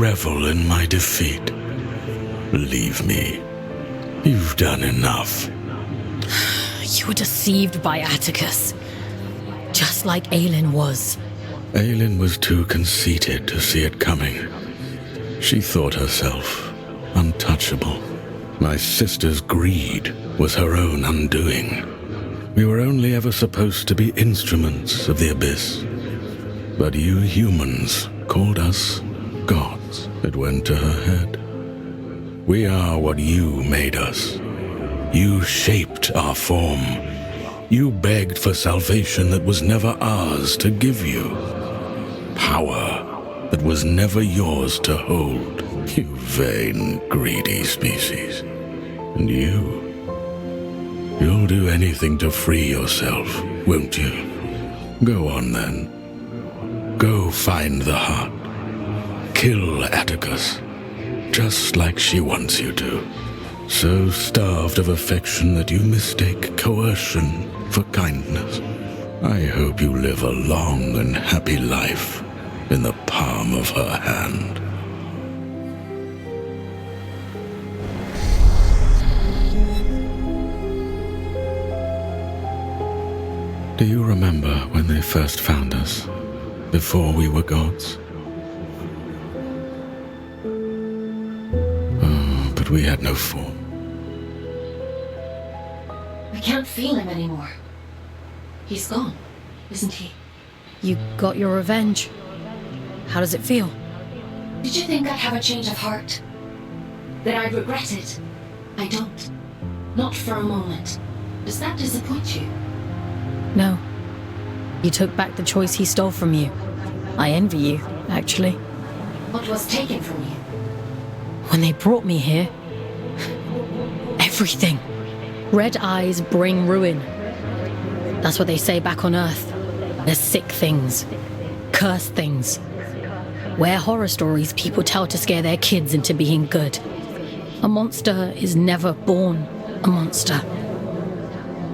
revel in my defeat. Leave me. You've done enough. You were deceived by Atticus. Just like Aelin was. Aelin was too conceited to see it coming. She thought herself untouchable. My sister's greed was her own undoing. We were only ever supposed to be instruments of the abyss. But you humans called us gods. It went to her head. We are what you made us. You shaped our form. You begged for salvation that was never ours to give you. Power that was never yours to hold. You vain, greedy species. And you'll do anything to free yourself, won't you? Go on then. Go find the heart. Kill Atticus, just like she wants you to. So starved of affection that you mistake coercion for kindness. I hope you live a long and happy life in the palm of her hand. Do you remember when they first found us, before we were gods? Oh, but we had no form. I can't feel him anymore. He's gone, isn't he? You got your revenge. How does it feel? Did you think I'd have a change of heart? That I'd regret it? I don't. Not for a moment. Does that disappoint you? No. You took back the choice he stole from you. I envy you, actually. What was taken from you? When they brought me here, everything. Red eyes bring ruin. That's what they say back on Earth. They're sick things. Cursed things. We're horror stories people tell to scare their kids into being good. A monster is never born a monster.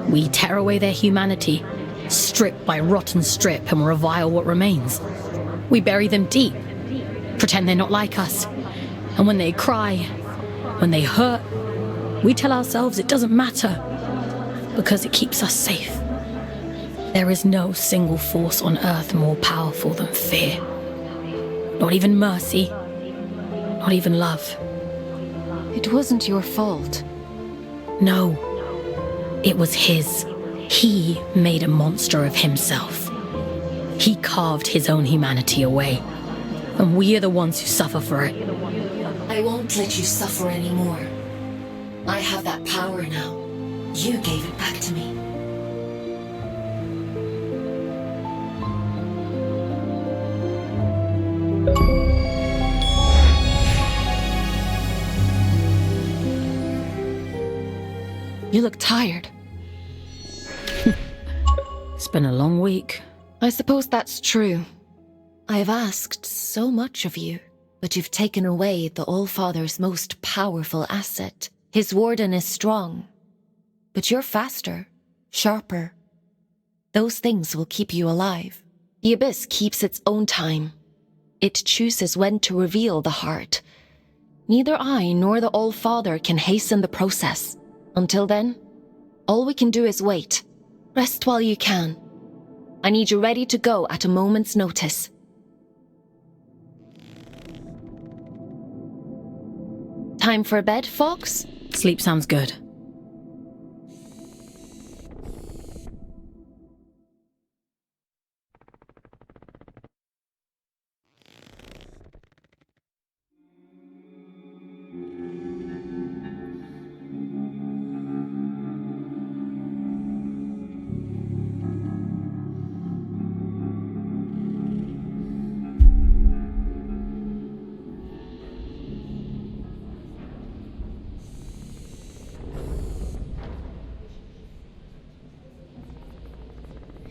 We tear away their humanity, strip by rotten strip, and revile what remains. We bury them deep, pretend they're not like us. And when they cry, when they hurt, we tell ourselves it doesn't matter, because it keeps us safe. There is no single force on Earth more powerful than fear. Not even mercy, not even love. It wasn't your fault. No, it was his. He made a monster of himself. He carved his own humanity away, and we are the ones who suffer for it. I won't let you suffer anymore. I have that power now. You gave it back to me. You look tired. It's been a long week. I suppose that's true. I've asked so much of you, but you've taken away the All-Father's most powerful asset. His warden is strong, but you're faster, sharper. Those things will keep you alive. The Abyss keeps its own time. It chooses when to reveal the heart. Neither I nor the All-Father can hasten the process. Until then, all we can do is wait. Rest while you can. I need you ready to go at a moment's notice. Time for bed, Fox? Sleep sounds good.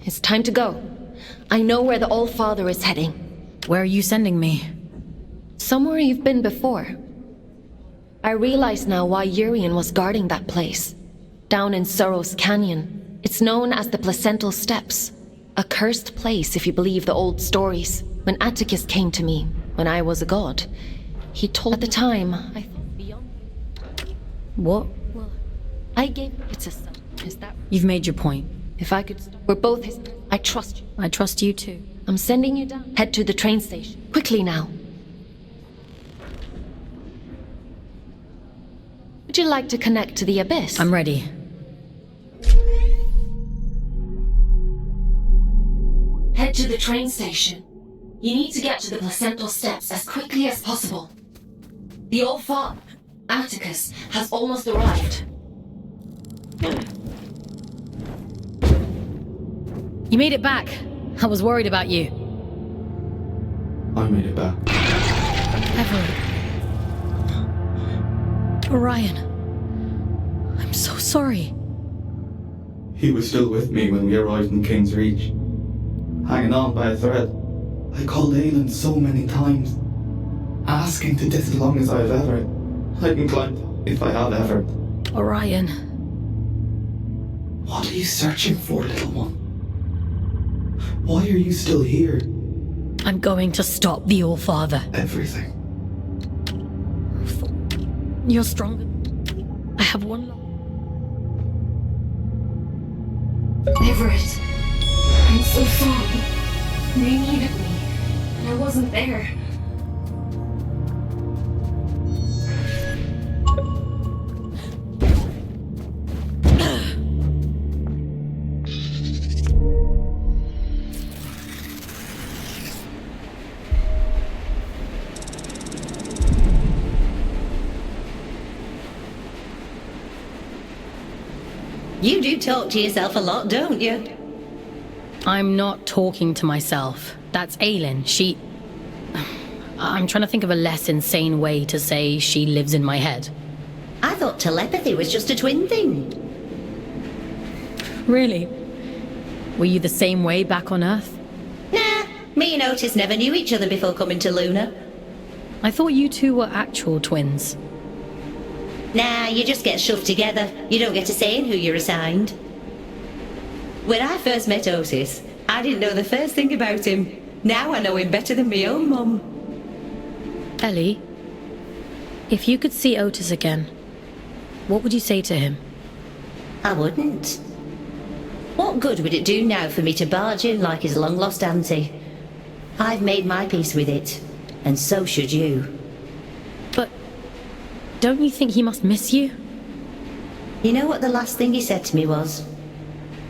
It's time to go. I know where the All-Father is heading. Where are you sending me? Somewhere you've been before. I realize now why Urian was guarding that place. Down in Sorrow's Canyon. It's known as the Placental Steppes. A cursed place if you believe the old stories. When Atticus came to me, when I was a god, He told at the time, I thought beyond. What? Well, I gave it to son. Is that? You've made your point. If I could, we're both his. I trust you. I trust you too. I'm sending you down. Head to the train station. Quickly now. Would you like to connect to the abyss? I'm ready. Head to the train station. You need to get to the placental steps as quickly as possible. The old father, Atticus, has almost arrived. You made it back. I was worried about you. I made it back. Everett. Orion. I'm so sorry. He was still with me when we arrived in King's Reach. Hanging on by a thread. I called Aelin so many times, asking to this as long as I've ever. I can climb if I have ever. Orion. What are you searching for, little one? Why are you still here? I'm going to stop the All-Father. Everything. You're stronger. I have one Everett, I'm so sorry. They needed me, and I wasn't there. You do talk to yourself a lot, don't you? I'm not talking to myself. That's Aelin. I'm trying to think of a less insane way to say she lives in my head. I thought telepathy was just a twin thing. Really? Were you the same way back on Earth? Nah, me and Otis never knew each other before coming to Luna. I thought you two were actual twins. Nah, you just get shoved together. You don't get a say in who you're assigned. When I first met Otis, I didn't know the first thing about him. Now I know him better than my own mum. Ellie, if you could see Otis again, what would you say to him? I wouldn't. What good would it do now for me to barge in like his long-lost auntie? I've made my peace with it, and so should you. But don't you think he must miss you? You know what the last thing he said to me was?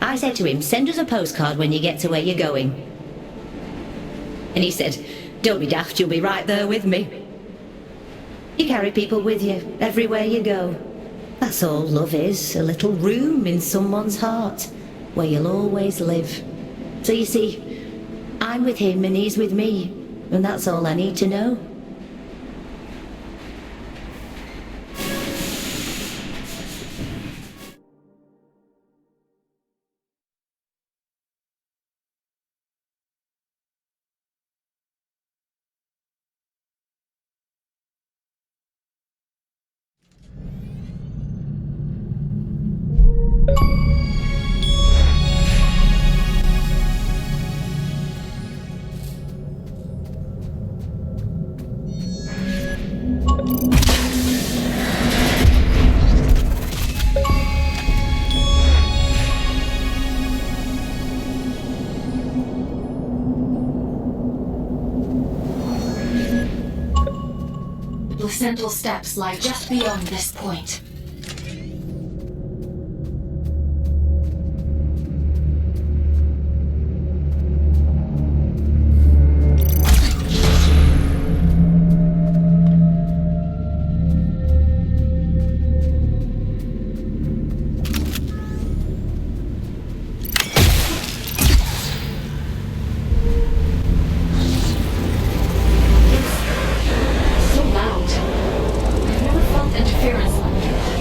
I said to him, send us a postcard when you get to where you're going. And he said, don't be daft, you'll be right there with me. You carry people with you, everywhere you go. That's all love is, a little room in someone's heart, where you'll always live. So you see, I'm with him and he's with me, and that's all I need to know. The placental steps lie just beyond this point. So loud. I've never felt interference like it.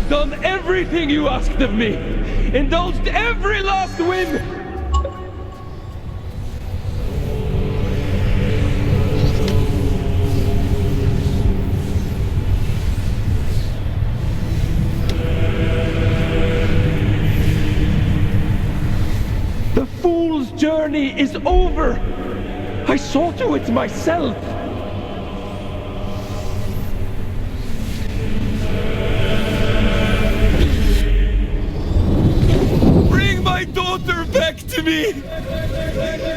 I've done everything you asked of me! Indulged every last whim! The fool's journey is over! I saw to it myself! Bring my daughter back to me!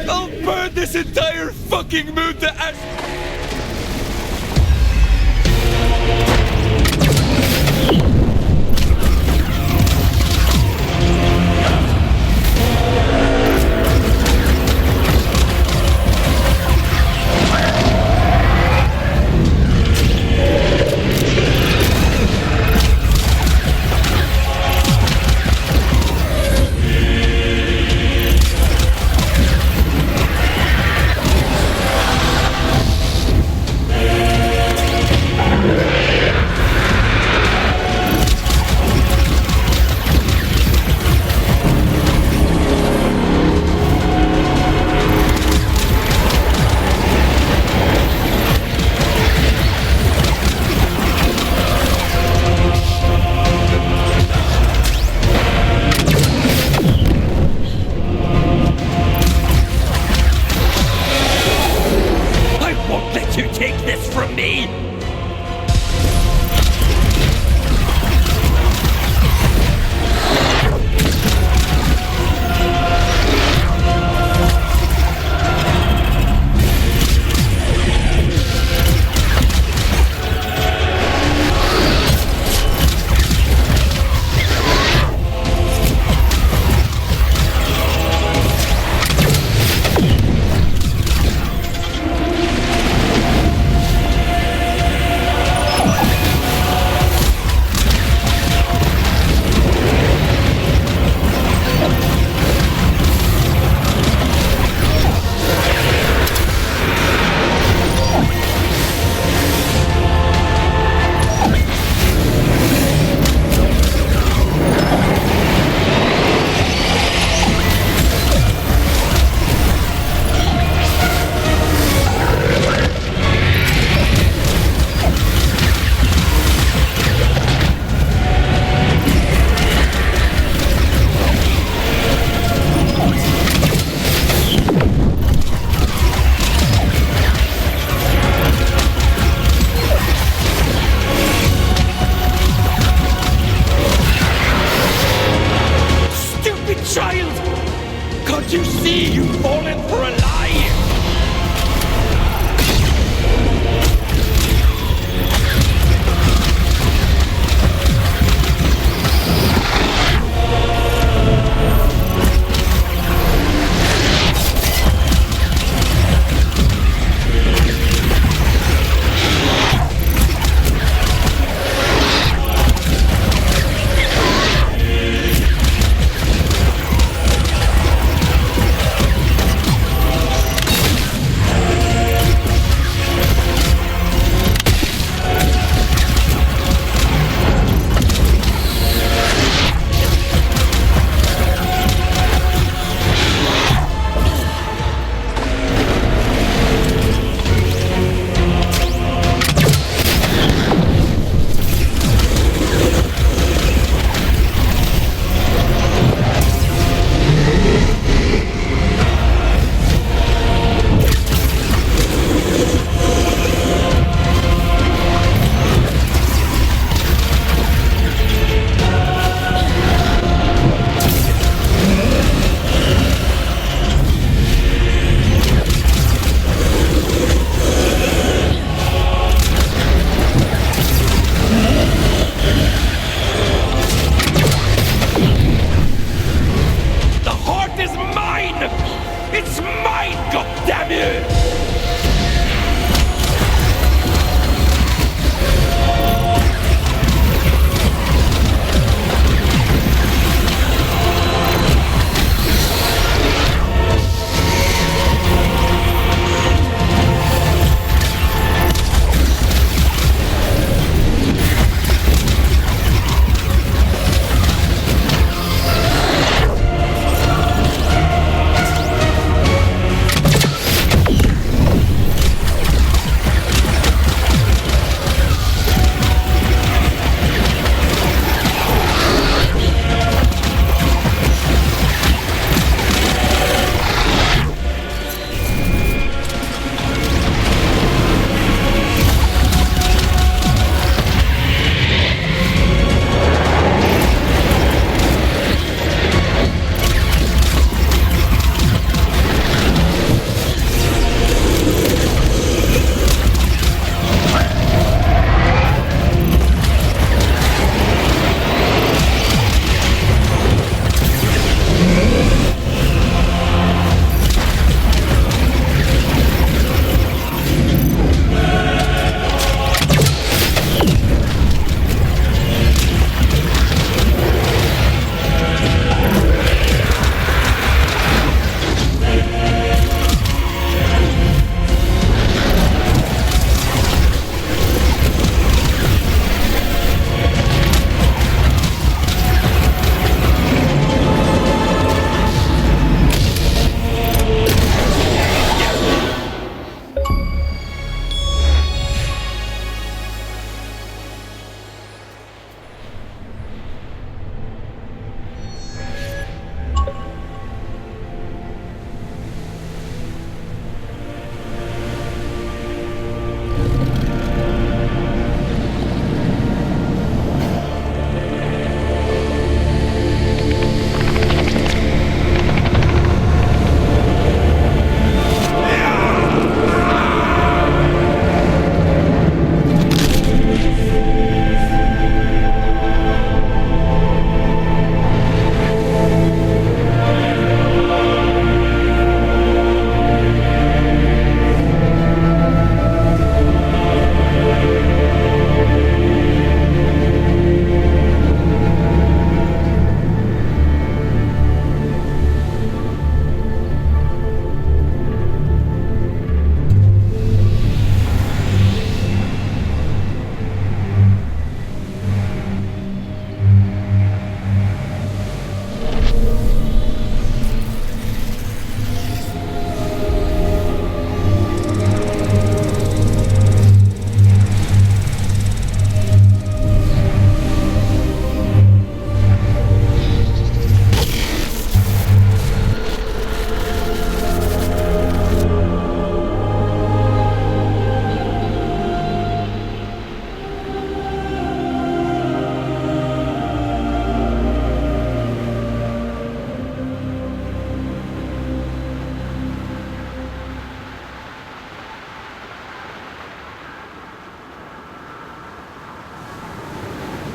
I'll burn this entire fucking moon to ash!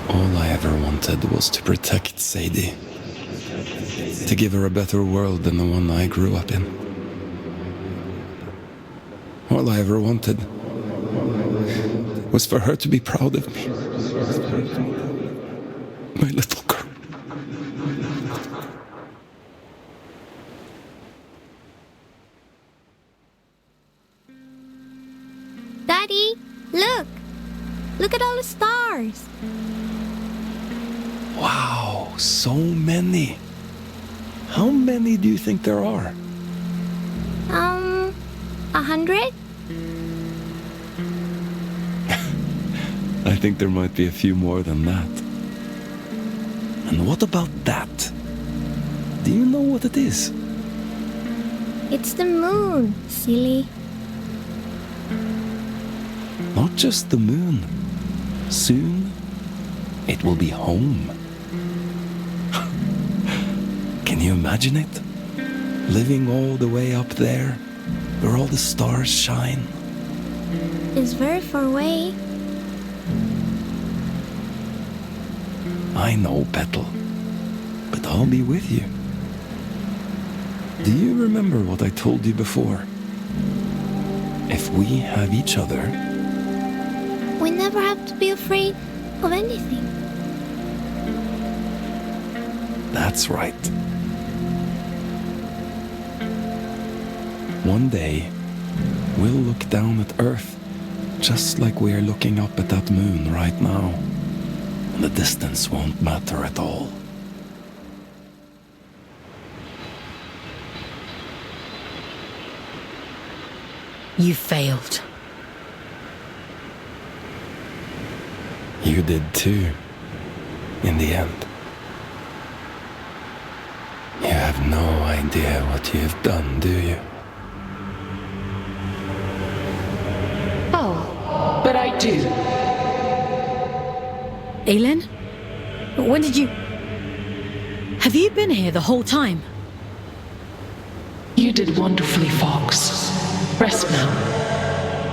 All I ever wanted was to protect Sadie. To give her a better world than the one I grew up in. All I ever wanted was for her to be proud of me. My little girl. Daddy, look! Look at all the stars! Wow, so many. How many do you think there are? 100? I think there might be a few more than that. And what about that? Do you know what it is? It's the moon, silly. Not just the moon. Soon, it will be home. Can you imagine it? Living all the way up there, where all the stars shine. It's very far away. I know, Petal, but I'll be with you. Do you remember what I told you before? If we have each other... We never have to be afraid of anything. That's right. One day, we'll look down at Earth, just like we are looking up at that moon right now. And the distance won't matter at all. You failed. You did too, in the end. You have no idea what you have done, do you? Oh, but I do. Aylin? When did you... Have you been here the whole time? You did wonderfully, Fox. Rest now.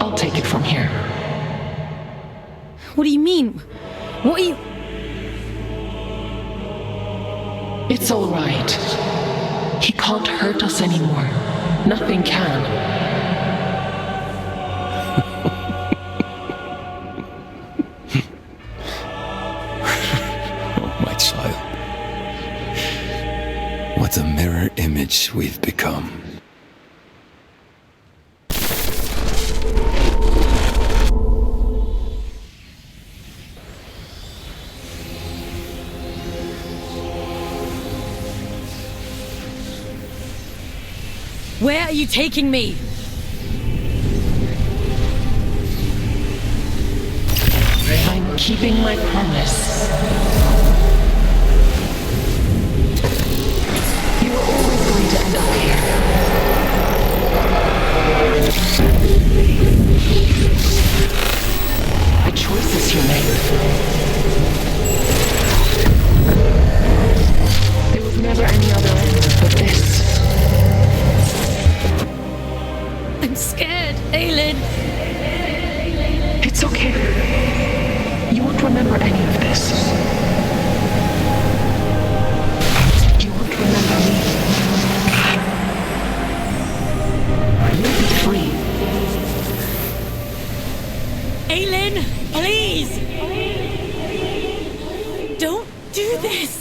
I'll take it from here. What do you mean? What are you... It's all right. He can't hurt us anymore. Nothing can. What a mirror image we've become. Where are you taking me? I'm keeping my promise. You were always going to end up here. The choices you made. There was never any other end but this. I'm scared, Aylin. It's okay. You won't remember any of this. You won't remember me. You'll be free. Aylin, please! Don't do this!